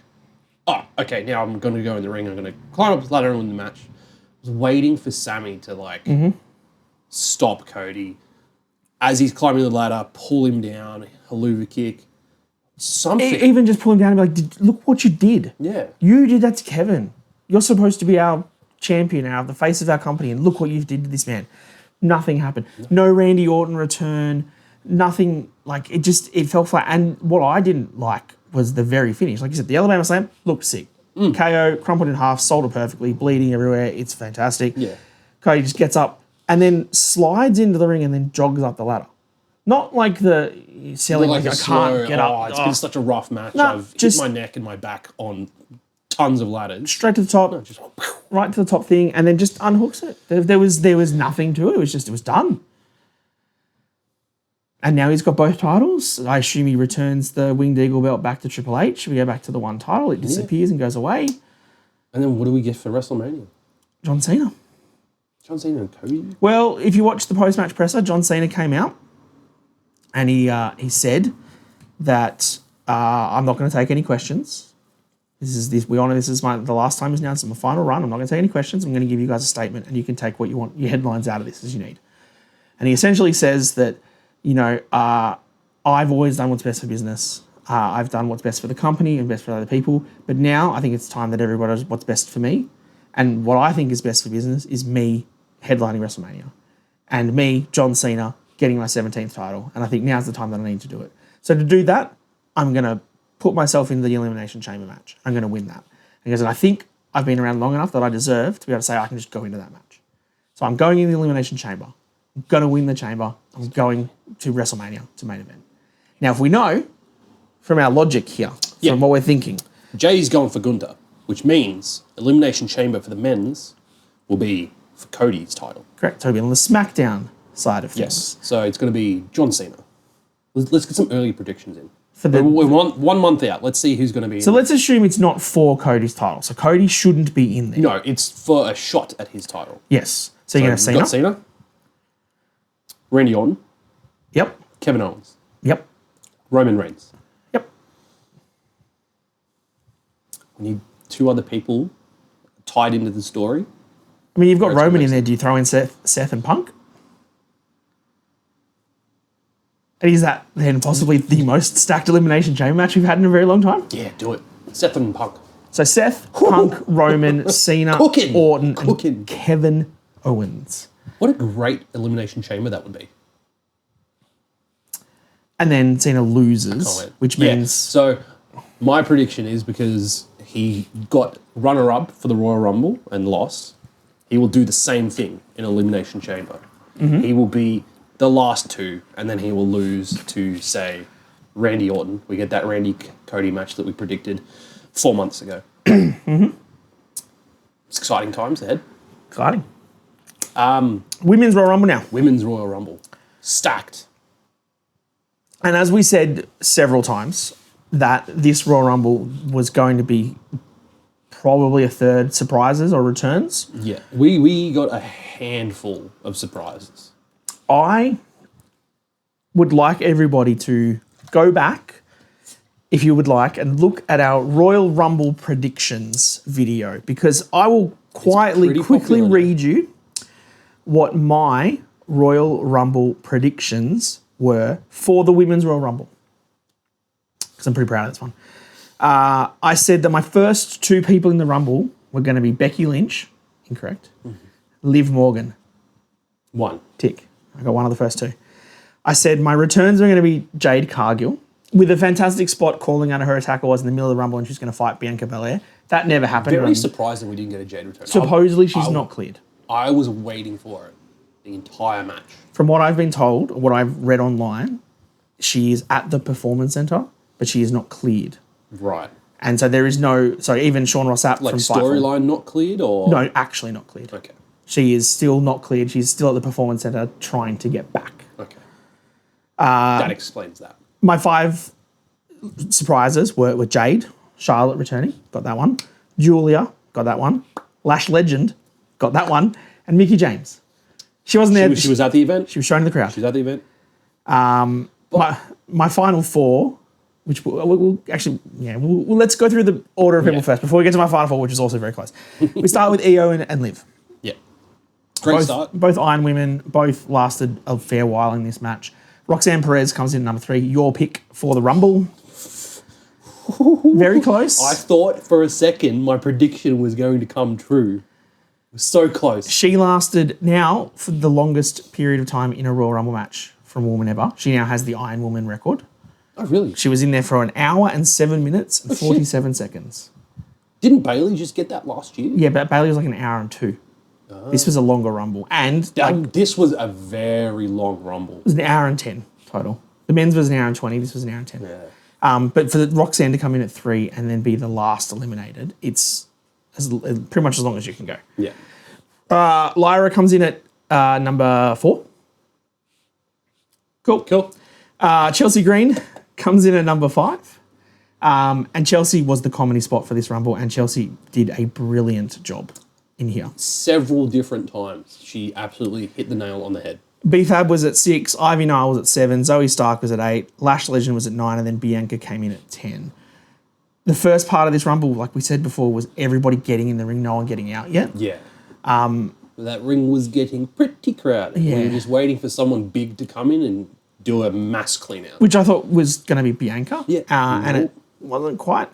oh, okay, now I'm going to go in the ring. I'm going to climb up the ladder and win the match. I was waiting for Sammy to stop Cody as he's climbing the ladder, pull him down, haluva kick, something. Even just pull him down and be like, look what you did. Yeah. You did that to Kevin. You're supposed to be our champion, the face of our company, and look what you did to this man. Nothing happened. No Randy Orton return. Nothing, it fell flat. And what I didn't like was the very finish. Like you said, the Alabama Slam looked sick. KO, crumpled in half, sold it perfectly, bleeding everywhere. It's fantastic. Yeah. Cody just gets up and then slides into the ring and then jogs up the ladder. Not like the selling, I can't get up. It's been such a rough match. No, I've hit my neck and my back on tons of ladders. Straight to the top, right to the top thing, and then just unhooks it. There was nothing to it. It was done. And now he's got both titles. I assume he returns the Winged Eagle belt back to Triple H. We go back to the one title. It disappears and goes away. And then what do we get for WrestleMania? John Cena. John Cena and Cody? Well, if you watch the post-match presser, John Cena came out and he said that I'm not going to take any questions. We honor this is the last time he's announced my final run. I'm not going to take any questions. I'm going to give you guys a statement and you can take what you want, your headlines out of this as you need. And he essentially says that, I've always done what's best for business. I've done what's best for the company and best for other people. But now I think it's time that everybody does what's best for me. And what I think is best for business is me headlining WrestleMania. And me, John Cena, getting my 17th title. And I think now's the time that I need to do it. So to do that, I'm going to put myself in the Elimination Chamber match. I'm going to win that. Because I think I've been around long enough that I deserve to be able to say I can just go into that match. So I'm going in the Elimination Chamber. I'm going to win the chamber. I'm going to WrestleMania to main event. Now, if we know from our logic here, from what we're thinking, Jay's going for Gunther, which means Elimination Chamber for the men's will be for Cody's title. Correct. So it'll be on the SmackDown side of things. Yes. So it's going to be John Cena. Let's get some early predictions in. We're 1 month out. Let's see who's going to be in. So let's assume it's not for Cody's title. So Cody shouldn't be in there. No, it's for a shot at his title. Yes. So you're going to have Cena. Cena. Randy Orton. Yep. Kevin Owens. Yep. Roman Reigns. Yep. We need 2 other people tied into the story. I mean, you've got Roman in there. Do you throw in Seth and Punk? And is that then possibly the most stacked Elimination Chamber match we've had in a very long time? Yeah, do it. Seth and Punk. So Seth, Punk, Roman, Cena, Orton, and Kevin Owens. What a great Elimination Chamber that would be. And then Cena loses, which means... So my prediction is because he got runner-up for the Royal Rumble and lost, he will do the same thing in Elimination Chamber. Mm-hmm. He will be the last 2, and then he will lose to, say, Randy Orton. We get that Randy-Cody match that we predicted 4 months ago. Mm-hmm. It's exciting times ahead. Exciting. Women's Royal Rumble now. Women's Royal Rumble. Stacked. And as we said several times, that this Royal Rumble was going to be probably a third surprises or returns. Yeah. We got a handful of surprises. I would like everybody to go back, if you would like, and look at our Royal Rumble predictions video, because I will quickly read you what my Royal Rumble predictions were for the Women's Royal Rumble, because I'm pretty proud of this one. I said that my first 2 people in the Rumble were going to be Becky Lynch, incorrect, Liv Morgan. 1. Tick. I got 1 of the first 2. I said my returns are going to be Jade Cargill with a fantastic spot calling out her attacker was in the middle of the Rumble and she's going to fight Bianca Belair. That never happened. Very surprising we didn't get a Jade return. Supposedly she's not cleared. I was waiting for it the entire match. From what I've been told, what I've read online, she is at the Performance Centre, but she is not cleared. Right. And so there is no... So even Sean Rossap like from storyline not cleared or... No, actually not cleared. Okay. She is still not cleared. She's still at the Performance Centre trying to get back. Okay. That explains that. My 5 surprises were Jade, Charlotte returning, got that one. Julia, got that one. Lash Legend, got that one. And Mickie James. She wasn't there. She was at the event? She was shown to the crowd. She was at the event? My final 4... Which we'll actually, let's go through the order of people first before we get to my final 4, which is also very close. We start with EO and Liv. Yeah. Great start. Both Iron Women, both lasted a fair while in this match. Roxanne Perez comes in at number 3, your pick for the Rumble. Very close. I thought for a second my prediction was going to come true. It was so close. She lasted now for the longest period of time in a Royal Rumble match from a woman ever. She now has the Iron Woman record. Oh, really? She was in there for 1 hour and 7 minutes and 47 seconds. Didn't Bailey just get that last year? Yeah, but Bailey was like 1 hour and 2. Oh. This was a longer Rumble. And this was a very long Rumble. It was 1 hour and 10 total. The men's was 1 hour and 20. This was 1 hour and 10. Yeah. But for the Roxanne to come in at 3 and then be the last eliminated, it's pretty much as long as you can go. Yeah. Lyra comes in at number 4. Cool. Chelsea Green comes in at number 5. And Chelsea was the comedy spot for this Rumble, and Chelsea did a brilliant job in here. Several different times. She absolutely hit the nail on the head. B-Fab was at 6, Ivy Nile was at 7, Zoe Stark was at 8, Lash Legend was at 9, and then Bianca came in at 10. The first part of this Rumble, like we said before, was everybody getting in the ring, no one getting out yet. Yeah. That ring was getting pretty crowded. Yeah. We were just waiting for someone big to come in and do a mass clean out. Which I thought was going to be Bianca. Yeah. And it wasn't quite.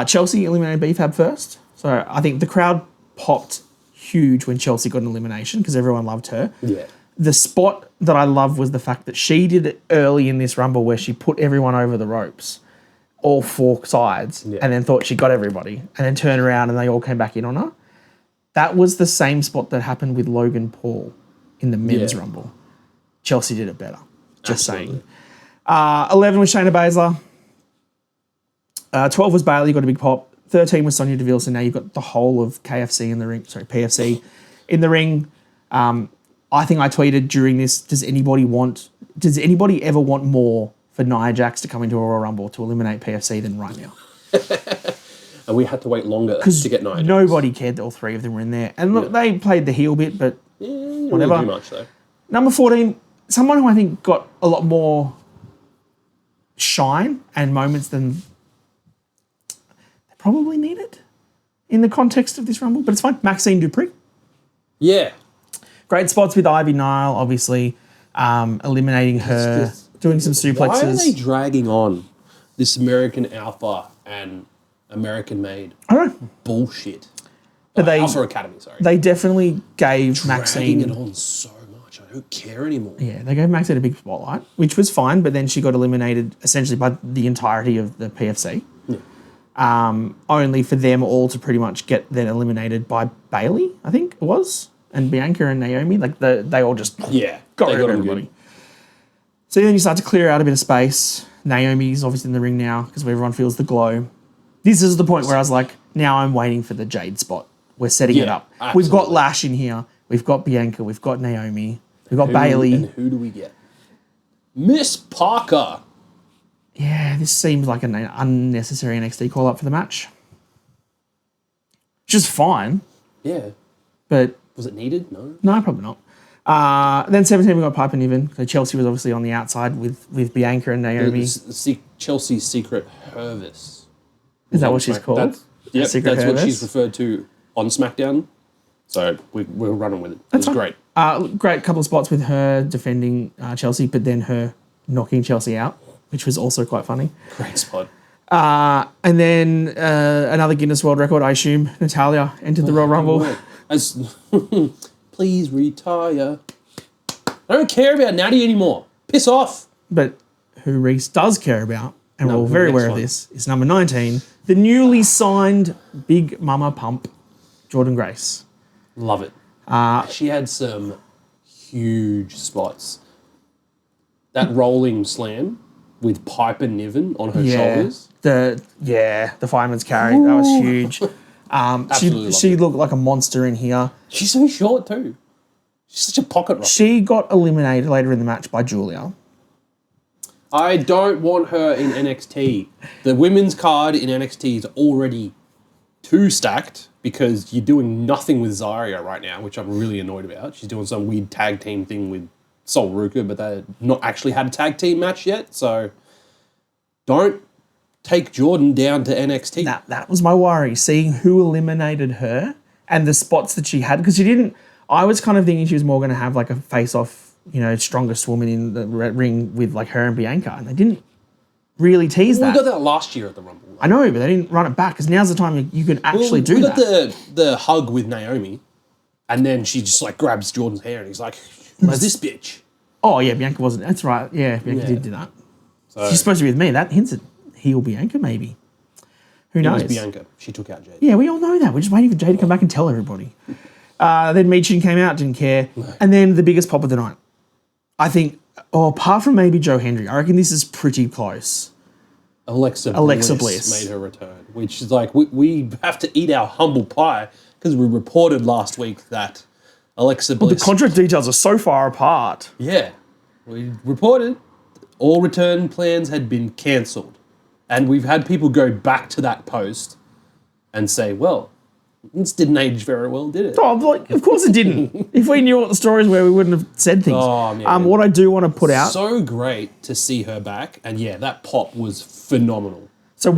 Chelsea eliminated B-Fab first. So I think the crowd popped huge when Chelsea got an elimination because everyone loved her. Yeah. The spot that I love was the fact that she did it early in this Rumble where she put everyone over the ropes, all 4 sides, and then thought she got everybody, and then turned around and they all came back in on her. That was the same spot that happened with Logan Paul in the men's Rumble. Chelsea did it better. Just saying. 11 was Shayna Baszler. 12 was Bailey, you got a big pop. 13 was Sonya Deville, so now you've got the whole of PFC in the ring. I think I tweeted during this, does anybody ever want more for Nia Jax to come into a Royal Rumble to eliminate PFC than right now? And we had to wait longer to get Nia Jax. Nobody cared that all 3 of them were in there. And look, they played the heel bit, but whatever. Really do much, though. Number 14, someone who I think got a lot more shine and moments than they probably needed in the context of this Rumble, but it's fine. Maxine Dupree. Yeah. Great spots with Ivy Nile, obviously, eliminating her, doing some suplexes. Why are they dragging on this American Alpha and American Made I don't know. bullshit? But Alpha Academy, sorry. They definitely gave dragging Maxine... it on so much. I don't care anymore. Yeah, they gave Maxine a big spotlight, which was fine, but then she got eliminated essentially by the entirety of the PFC. Yeah. Only for them all to pretty much get then eliminated by Bailey, I think it was, and Bianca and Naomi. Like they all just got rid of everybody. Good. So then you start to clear out a bit of space. Naomi's obviously in the ring now because everyone feels the glow. This is the point where I was like, now I'm waiting for the Jade spot. We're setting it up. Absolutely. We've got Lash in here. We've got Bianca. We've got Naomi. We've got Bailey. And who do we get? Miss Parker. Yeah, this seems like an unnecessary NXT call-up for the match. Just fine. Yeah. But... Was it needed? No. No, probably not. Then 17 we got Piper Niven. So Chelsea was obviously on the outside with Bianca and Naomi. Chelsea's Secret Hervis. Is that what she's called? That's what she's referred to on SmackDown. So we're running with it. That's great. Great couple of spots with her defending Chelsea, but then her knocking Chelsea out, which was also quite funny. Great spot. And then another Guinness World Record, I assume. Natalya entered the Royal Rumble. Please retire. I don't care about Natty anymore. Piss off. But who Reece does care about, and we're all the very next aware of one. this, is number 19, the newly signed Big Mama Pump, Jordan Grace. Love it. She had some huge spots. That rolling slam with Piper Niven on her shoulders. The fireman's carry, that was huge. She looked like a monster in here. She's so short too. She's such a pocket rocket. She got eliminated later in the match by Julia. I don't want her in NXT. The women's card in NXT is already too stacked because you're doing nothing with Zarya right now, which I'm really annoyed about. She's doing some weird tag team thing with Sol Ruka, but they've not actually had a tag team match yet, so don't take Jordan down to NXT. That was my worry, seeing who eliminated her and the spots that she had, because she didn't... I was kind of thinking she was more going to have like a face-off, strongest woman in the ring with like her and Bianca, and they didn't really tease that. We got that last year at the Rumble. I know, but they didn't run it back, because now's the time you can actually do that. We got the hug with Naomi, and then she just like grabs Jordan's hair and he's like, where's this bitch? Oh, yeah, Bianca wasn't... That's right. Yeah, Bianca did do that. So, she's supposed to be with me. That hints at heel Bianca, maybe. Who knows? It was Bianca. She took out Jade. Yeah, we all know that. We're just waiting for Jade to come back and tell everybody. Then Michin came out, didn't care. No. And then the biggest pop of the night. I think, apart from maybe Joe Hendry, I reckon this is pretty close. Alexa Bliss made her return, which is like, we have to eat our humble pie because we reported last week that Alexa Bliss... Well, the contract details are so far apart. Yeah. We reported all return plans had been cancelled. And we've had people go back to that post and say, well... This didn't age very well, did it? Oh, of course it didn't. If we knew what the stories were, we wouldn't have said things. What I do want to put out... So great to see her back. And yeah, that pop was phenomenal. So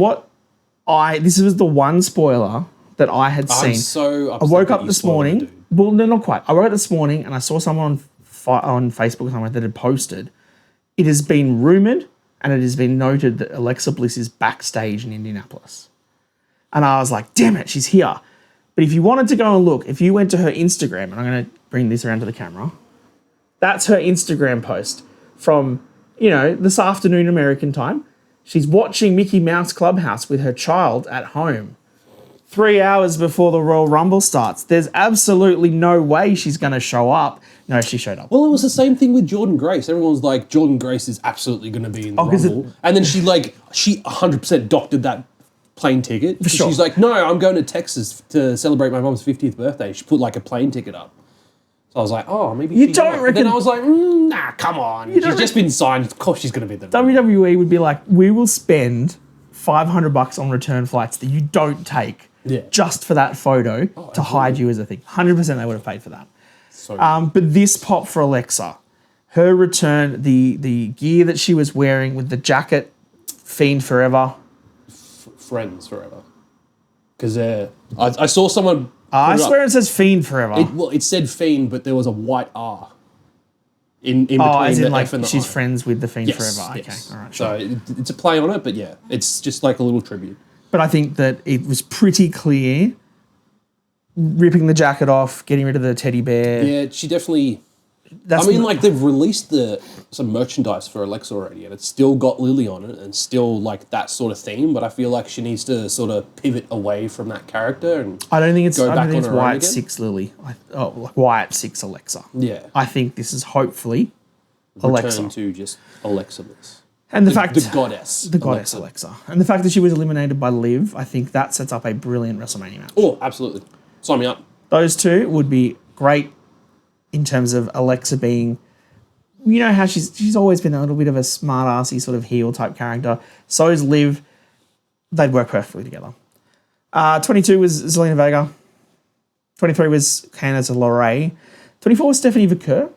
this was the one spoiler that I had seen. I'm so upset I woke up this morning. Well, no, not quite. I woke up this morning and I saw someone on Facebook or somewhere that had posted. It has been rumoured and it has been noted that Alexa Bliss is backstage in Indianapolis. And I was like, damn it, she's here. But if you wanted to go and look, if you went to her Instagram, and I'm going to bring this around to the camera, that's her Instagram post from, this afternoon American time. She's watching Mickey Mouse Clubhouse with her child at home 3 hours before the Royal Rumble starts. There's absolutely no way she's going to show up. No, she showed up. Well, it was the same thing with Jordan Grace. Everyone was like, Jordan Grace is absolutely going to be in the Rumble. And then she 100% doctored that plane ticket. For sure. She's like, no, I'm going to Texas to celebrate my mom's 50th birthday. She put like a plane ticket up. So I was like, oh, maybe you don't reckon. Then I was like, nah, come on. She's just been signed. Of course she's going to be there. WWE would be like, we will spend $500 on return flights that you don't take just for that photo to hide you as a thing. 100% they would have paid for that. So but this pop for Alexa, her return, the gear that she was wearing with the jacket, Fiend Forever. Friends Forever. Because I saw someone... I swear it says Fiend Forever. It said Fiend, but there was a white R in between as in the like F and the she's I. friends with the Fiend Forever. Yes. Okay, all right. Sure. So it's a play on it, but yeah, it's just like a little tribute. But I think that it was pretty clear, ripping the jacket off, getting rid of the teddy bear. Yeah, she definitely... they've released some merchandise for Alexa already, and it's still got Lily on it, and still like that sort of theme. But I feel like she needs to sort of pivot away from that character and I don't think it's Wyatt Wyatt 6 Lily. Wyatt 6 Alexa. Yeah, I think this is hopefully Alexa return to just Alexa Bliss. And the fact the goddess Alexa, and the fact that she was eliminated by Liv, I think that sets up a brilliant WrestleMania match. Oh, absolutely! Sign me up. Those two would be great. In terms of Alexa being, how she's always been a little bit of a smart-assy sort of heel type character. So is Liv. They'd work perfectly together. 22 was Zelina Vega. 23 was Candice LeRae. 24 was Stephanie Vaquer.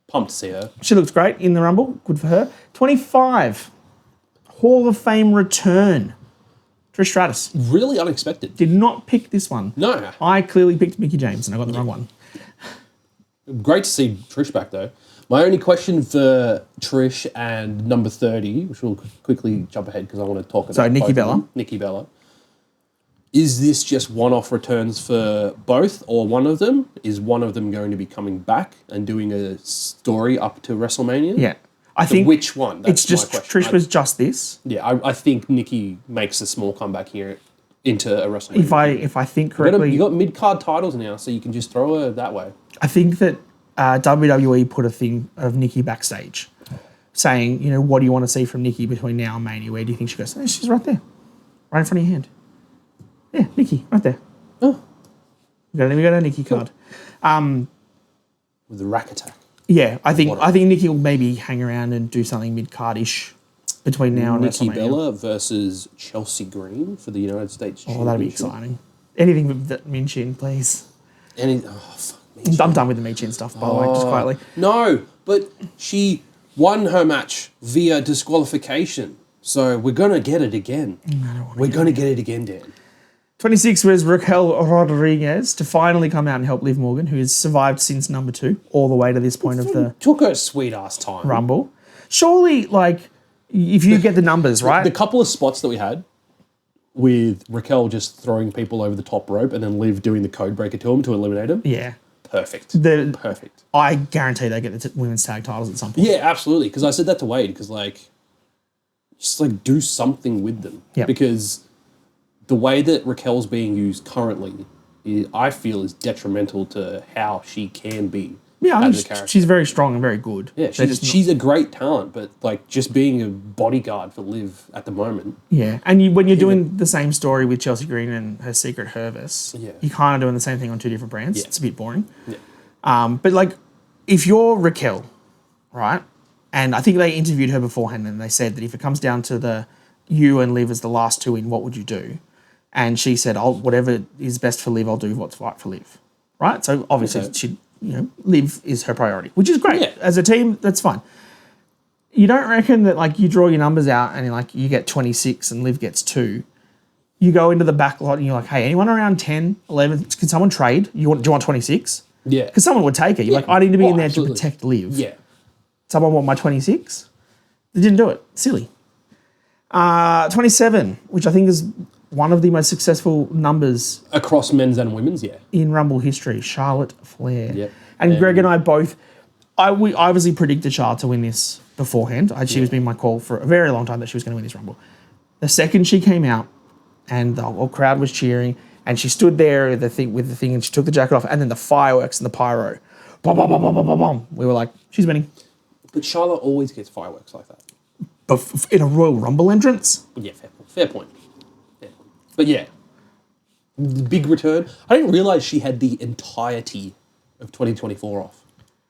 Pumped to see her. She looked great in the Rumble. Good for her. 25, Hall of Fame return. Trish Stratus. Really unexpected. Did not pick this one. No. I clearly picked Mickie James and I got the wrong one. Great to see Trish back, though. My only question for Trish and number 30, which we'll quickly jump ahead because I want to talk about... So, Nikki Bella. Nikki Bella. Is this just one-off returns for both or one of them? Is one of them going to be coming back and doing a story up to WrestleMania? Yeah. I think which one? That's it's just my question. Trish was just this. Yeah, I think Nikki makes a small comeback here into a WrestleMania. If I think correctly, You got mid-card titles now, so you can just throw her that way. I think that WWE put a thing of Nikki backstage saying, you know, what do you want to see from Nikki between now and Mania? Where do you think she goes? She's right there. Right in front of your hand. Yeah, Nikki, right there. Oh. We got a Nikki card. With the rack attack. Yeah, I think Nikki will maybe hang around and do something mid-cardish between now and Nikki WrestleMania. Bella versus Chelsea Green for the United States Championship. Oh, that'd be exciting. Anything with that Minchin, please. Fuck Minchin. I'm done with the Minchin stuff, by the way, just quietly. No, but she won her match via disqualification. So we're going to get it again. We're going to get it again, Dan. 26 was Raquel Rodriguez to finally come out and help Liv Morgan, who has survived since number 2, all the way to this point of the Took her sweet-ass time. Rumble. Surely, like, if you get the numbers, right? The couple of spots that we had with Raquel just throwing people over the top rope and then Liv doing the code breaker to him to eliminate him. Yeah. Perfect. Perfect. I guarantee they get the women's tag titles at some point. Yeah, absolutely. Because I said that to Wade, because, like, just, like, do something with them. Yep. Because the way that Raquel's being used currently, I feel, is detrimental to how she can be. Yeah, I as a mean, character. she's very strong and very good. Yeah, she's a great talent, but like just being a bodyguard for Liv at the moment. Yeah, and when you're doing the same story with Chelsea Green and her secret Hervis, you're kind of doing the same thing on 2 different brands. Yeah. It's a bit boring. Yeah. But like, if you're Raquel, right, and I think they interviewed her beforehand and they said that if it comes down to you and Liv as the last 2 in, what would you do? And she said, whatever is best for Liv, I'll do what's right for Liv. Right? So obviously Liv is her priority, which is great. Yeah. As a team, that's fine. You don't reckon that like you draw your numbers out and like you get 26 and Liv gets 2. You go into the back lot and you're like, hey, anyone around 10, 11, can someone trade? Do you want 26? Yeah. Because someone would take it. You're like, I need to be in there absolutely. to protect Liv. Yeah. Someone want my 26? They didn't do it. Silly. 27, which I think is one of the most successful numbers Across men's and women's, in Rumble history, Charlotte Flair. Yep. And Greg and I both, we obviously predicted Charlotte to win this beforehand. She was being my call for a very long time that she was going to win this Rumble. The second she came out and the whole crowd was cheering and she stood there with the thing and she took the jacket off and then the fireworks and the pyro. Bom, bom, bom, bom, bom, bom, bom. We were like, she's winning. But Charlotte always gets fireworks like that. But in a Royal Rumble entrance? Yeah, fair point. But yeah, the big return. I didn't realise she had the entirety of 2024 off.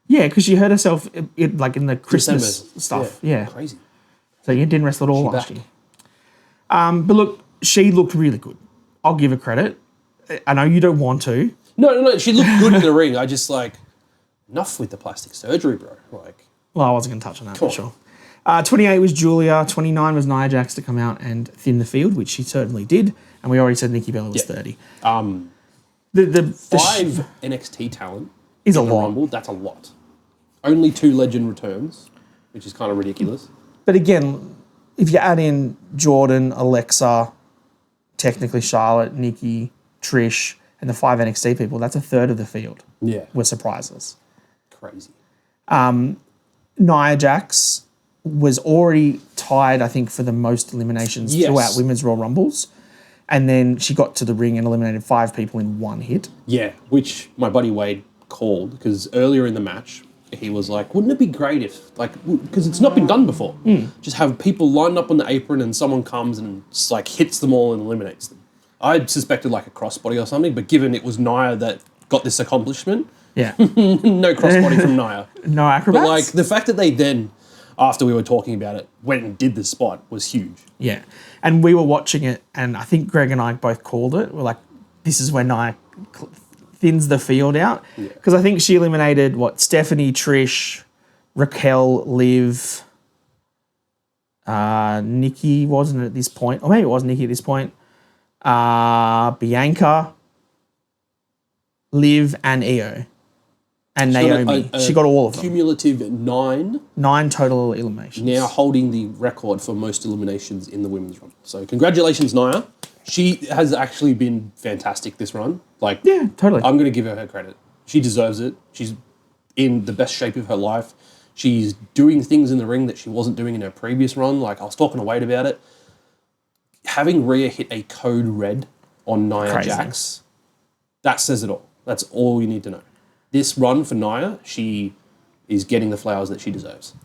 Yeah, because she hurt herself like in the Christmas December stuff. Yeah. Crazy. So you didn't wrestle at all last back. year. But look, she looked really good. I'll give her credit. I know you don't want to. No. She looked good in the ring. I just enough with the plastic surgery, bro. Well, I wasn't going to touch on that for sure. 28 was Julia. 29 was Nia Jax to come out and thin the field, which she certainly did. And we already said Nikki Bella was 30. The 5 NXT talent is a in the lot. Rumble, that's a lot. Only 2 legend returns, which is kind of ridiculous. But again, if you add in Jordan, Alexa, technically Charlotte, Nikki, Trish, and the 5 NXT people, that's a third of the field. Yeah. Were surprises. Crazy. Nia Jax was already tied, I think, for the most eliminations throughout Women's Royal Rumbles. And then she got to the ring and eliminated 5 people in 1 hit. Yeah, which my buddy Wade called, because earlier in the match, he was like, wouldn't it be great if, because it's not been done before, just have people lined up on the apron and someone comes and just, hits them all and eliminates them. I suspected a crossbody or something, but given it was Nia that got this accomplishment, Yeah. no crossbody from Nia. No acrobats? But the fact that they then, after we were talking about it, went and did the spot was huge. Yeah. And we were watching it, and I think Greg and I both called it. We're like, this is when Nia thins the field out. Because I think she eliminated, Stephanie, Trish, Raquel, Liv, Nikki wasn't at this point. Or maybe it was Nikki at this point. Bianca, Liv, and Io. And Naomi. She got all of them. Cumulative 9. 9 total eliminations. Now holding the record for most eliminations in the women's run. So congratulations, Nia. She has actually been fantastic this run. Yeah, totally. I'm going to give her credit. She deserves it. She's in the best shape of her life. She's doing things in the ring that she wasn't doing in her previous run. Like, I was talking to Wade about it. Having Rhea hit a code red on Nia Jax, that says it all. That's all you need to know. This run for Nia, she is getting the flowers that she deserves.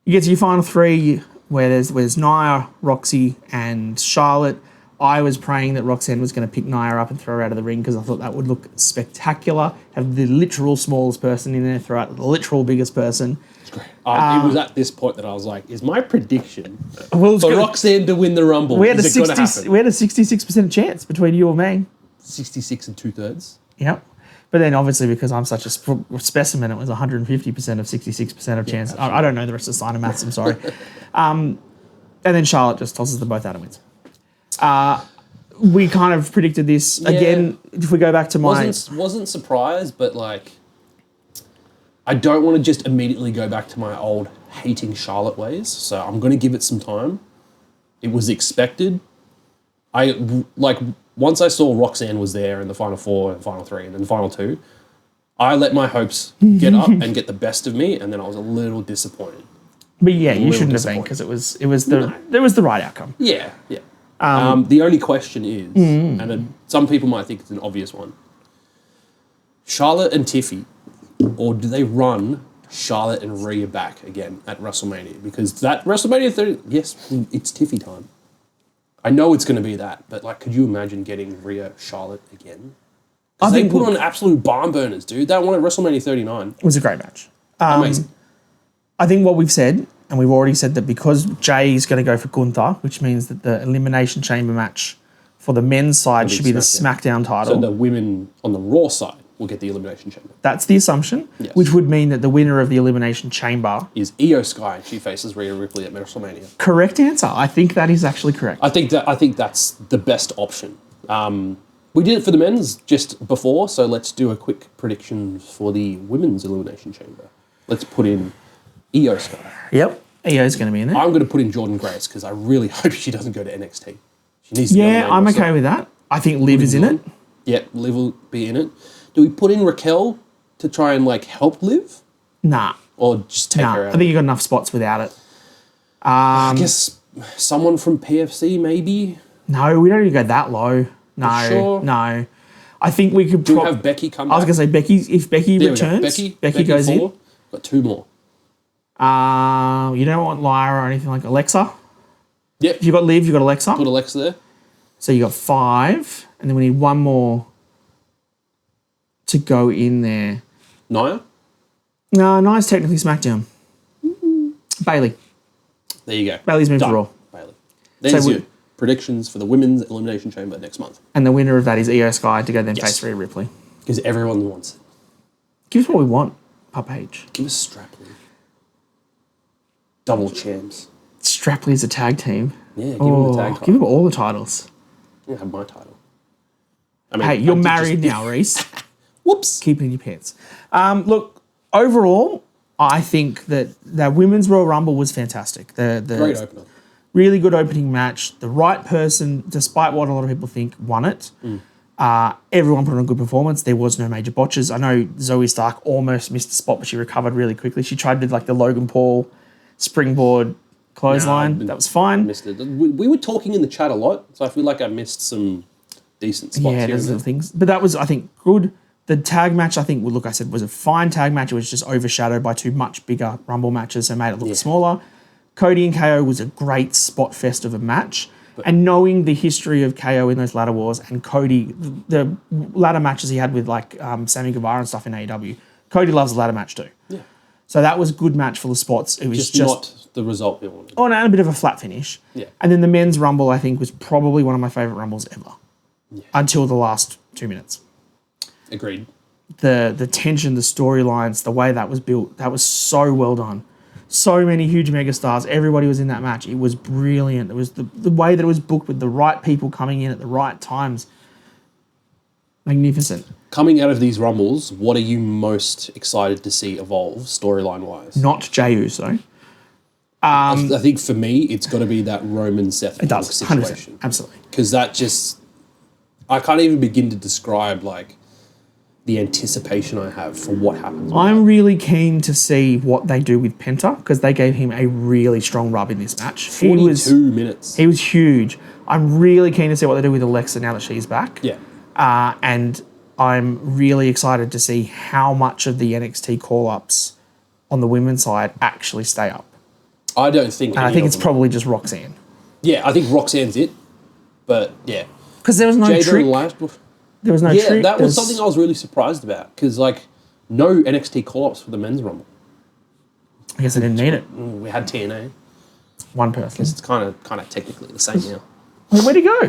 You get to your final three where there's Nia, Roxy, and Charlotte. I was praying that Roxanne was going to pick Nia up and throw her out of the ring because I thought that would look spectacular. Have the literal smallest person in there, throw out the literal biggest person. It's great. It was at this point that I was like, is my prediction for Roxanne to win the Rumble, we had a 66% chance between you and me. 66 and 2/3. Yep. But then obviously because I'm such a specimen, it was 150% of 66% of chance. I don't know the rest of the sign of maths, I'm sorry. And then Charlotte just tosses them both out and wins. We kind of predicted this. Again, if we go back to my... Wasn't surprised, but like, I don't want to just immediately go back to my old hating Charlotte ways, so I'm going to give it some time. It was expected. Once I saw Roxanne was there in the final four and final three and then the final two, I let my hopes get up and get the best of me, and then I was a little disappointed. But yeah, you shouldn't have been because it was the right outcome. Yeah. The only question is, and some people might think it's an obvious one, Charlotte and Tiffy, or do they run Charlotte and Rhea back again at WrestleMania? Because that WrestleMania 30, yes, it's Tiffy time. I know it's going to be that, but like, could you imagine getting Rhea Charlotte again? Because they put on absolute barn burners, dude. That one at WrestleMania 39. It was a great match. Amazing. I think what we've said, and we've already said that because Jay is going to go for Gunther, which means that the Elimination Chamber match for the men's side should be the SmackDown title. So the women on the Raw side will get the Elimination Chamber. That's the assumption, which would mean that the winner of the Elimination Chamber is Io Sky, and she faces Rhea Ripley at WrestleMania. Correct answer. I think that is actually correct. I think that's the best option. We did it for the men's just before, so let's do a quick prediction for the women's Elimination Chamber. Let's put in Io Sky. Yep, Io's going to be in there. I'm going to put in Jordan Grace because I really hope she doesn't go to NXT. She needs to go to I'm okay with that. I think Liv is in it. Yeah, Liv will be in it. Do we put in Raquel to try and like help Liv? Nah. Or just take her out? I think you got enough spots without it. I guess someone from PFC maybe? No, we don't even go that low. No, sure? No. I think we could... Do we have Becky come back? I was going to say, if Becky returns, Becky goes 4. In. Got 2 more. You don't want Lyra or anything like Alexa? Yep. If you've got Liv, you've got Alexa. Put Alexa there. So you got 5, and then we need 1 more to go in there. Nia? No, Nia's technically SmackDown. Bailey. There you go. Bailey's moved to Raw. Bailey. There's your predictions for the women's Elimination Chamber next month. And the winner of that is Io Sky to go then face Rhea Ripley. Because everyone wants it. Give us what we want, Pup H. Give us Strapley. Double champs. Strapley is a tag team. Yeah, give him the tag title. Give him all the titles. You have my title. Hey, you're married now, Reece. Whoops. Keep it in your pants. Look, overall, I think that Women's Royal Rumble was fantastic. The Great opener. Really good opening match. The right person, despite what a lot of people think, won it. Everyone put on a good performance. There was no major botches. I know Zoe Stark almost missed a spot, but she recovered really quickly. She tried to do like the Logan Paul springboard clothesline. That was fine. Missed it. We were talking in the chat a lot, so I feel like I missed some decent spots here. There's little things. But that was, I think, good. The tag match, I think, like I said, was a fine tag match. It was just overshadowed by 2 much bigger Rumble matches, so made it look smaller. Cody and KO was a great spot fest of a match. And knowing the history of KO in those ladder wars and Cody, the ladder matches he had with like Sammy Guevara and stuff in AEW, Cody loves a ladder match too. Yeah. So that was a good match full of spots. It was just not the result we wanted. Oh, and a bit of a flat finish. Yeah. And then the men's Rumble, I think, was probably one of my favourite Rumbles ever. Yeah. Until the last 2 minutes. Agreed. The tension, the storylines, the way that was built, that was so well done. So many huge megastars. Everybody was in that match. It was brilliant. It was the way that it was booked with the right people coming in at the right times. Magnificent. Coming out of these Rumbles, what are you most excited to see evolve storyline-wise? Not Jey Uso. I think for me, it's got to be that Roman Seth Punk situation. 100%. Absolutely. Because that just... I can't even begin to describe, like... the anticipation I have for what happens. I'm really keen to see what they do with Penta because they gave him a really strong rub in this match. 42 minutes. He was huge. I'm really keen to see what they do with Alexa now that she's back. Yeah. And I'm really excited to see how much of the NXT call-ups on the women's side actually stay up. I don't think. And I think it's probably just Roxanne. Yeah, I think Roxanne's it. But yeah. Because there was no trick. There was no trick. Yeah, that was something I was really surprised about because, like, no NXT call-ups for the men's rumble. I guess I didn't need it. We had TNA. One person. Because it's kind of technically the same now. Wait, where'd he go?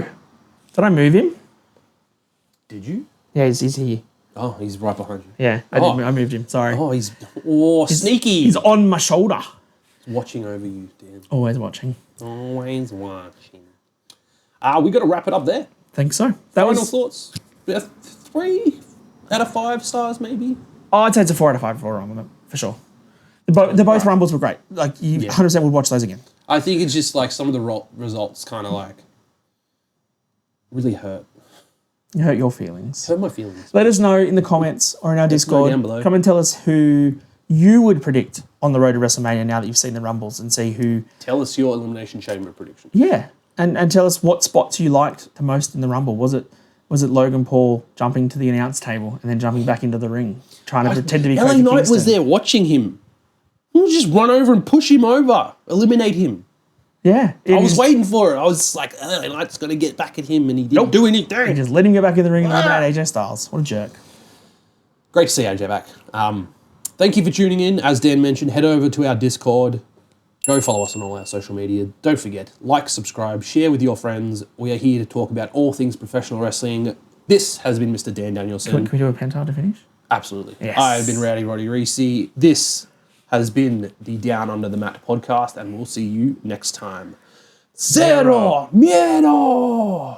Did I move him? Did you? Yeah, he's here. Oh, he's right behind you. Yeah, I moved him. Sorry. Oh, he's sneaky. He's on my shoulder. He's watching over you, Dan. Always watching. Always watching. We got to wrap it up there. Think so. Final thoughts? 3 out of 5 stars, maybe? Oh, I'd say it's a 4 out of 5 for Rumble, for sure. The both Rumbles were great. Like, you 100% would watch those again. I think it's just like some of the results kind of like really hurt. You hurt your feelings. Hurt my feelings. Let us know in the comments or in our Discord. Come and tell us who you would predict on the road to WrestleMania now that you've seen the Rumbles and see who... Tell us your Elimination Chamber prediction. Yeah. And tell us what spots you liked the most in the Rumble. Was it Logan Paul jumping to the announce table and then jumping back into the ring, trying to pretend to be LA Knight was there watching him. We'll just run over and push him over. Eliminate him. Yeah. I was waiting for it. I was like, LA Knight's going to get back at him, and he didn't do anything. He just let him get back in the ring and eliminate AJ Styles. What a jerk. Great to see AJ back. Thank you for tuning in. As Dan mentioned, head over to our Discord. Go follow us on all our social media. Don't forget, like, subscribe, share with your friends. We are here to talk about all things professional wrestling. This has been Mr. Dan Danielson. Can we do a pentile to finish? Absolutely. Yes. I have been Rowdy Roddy Reece. This has been the Down Under the Mat podcast, and we'll see you next time. Zero miedo!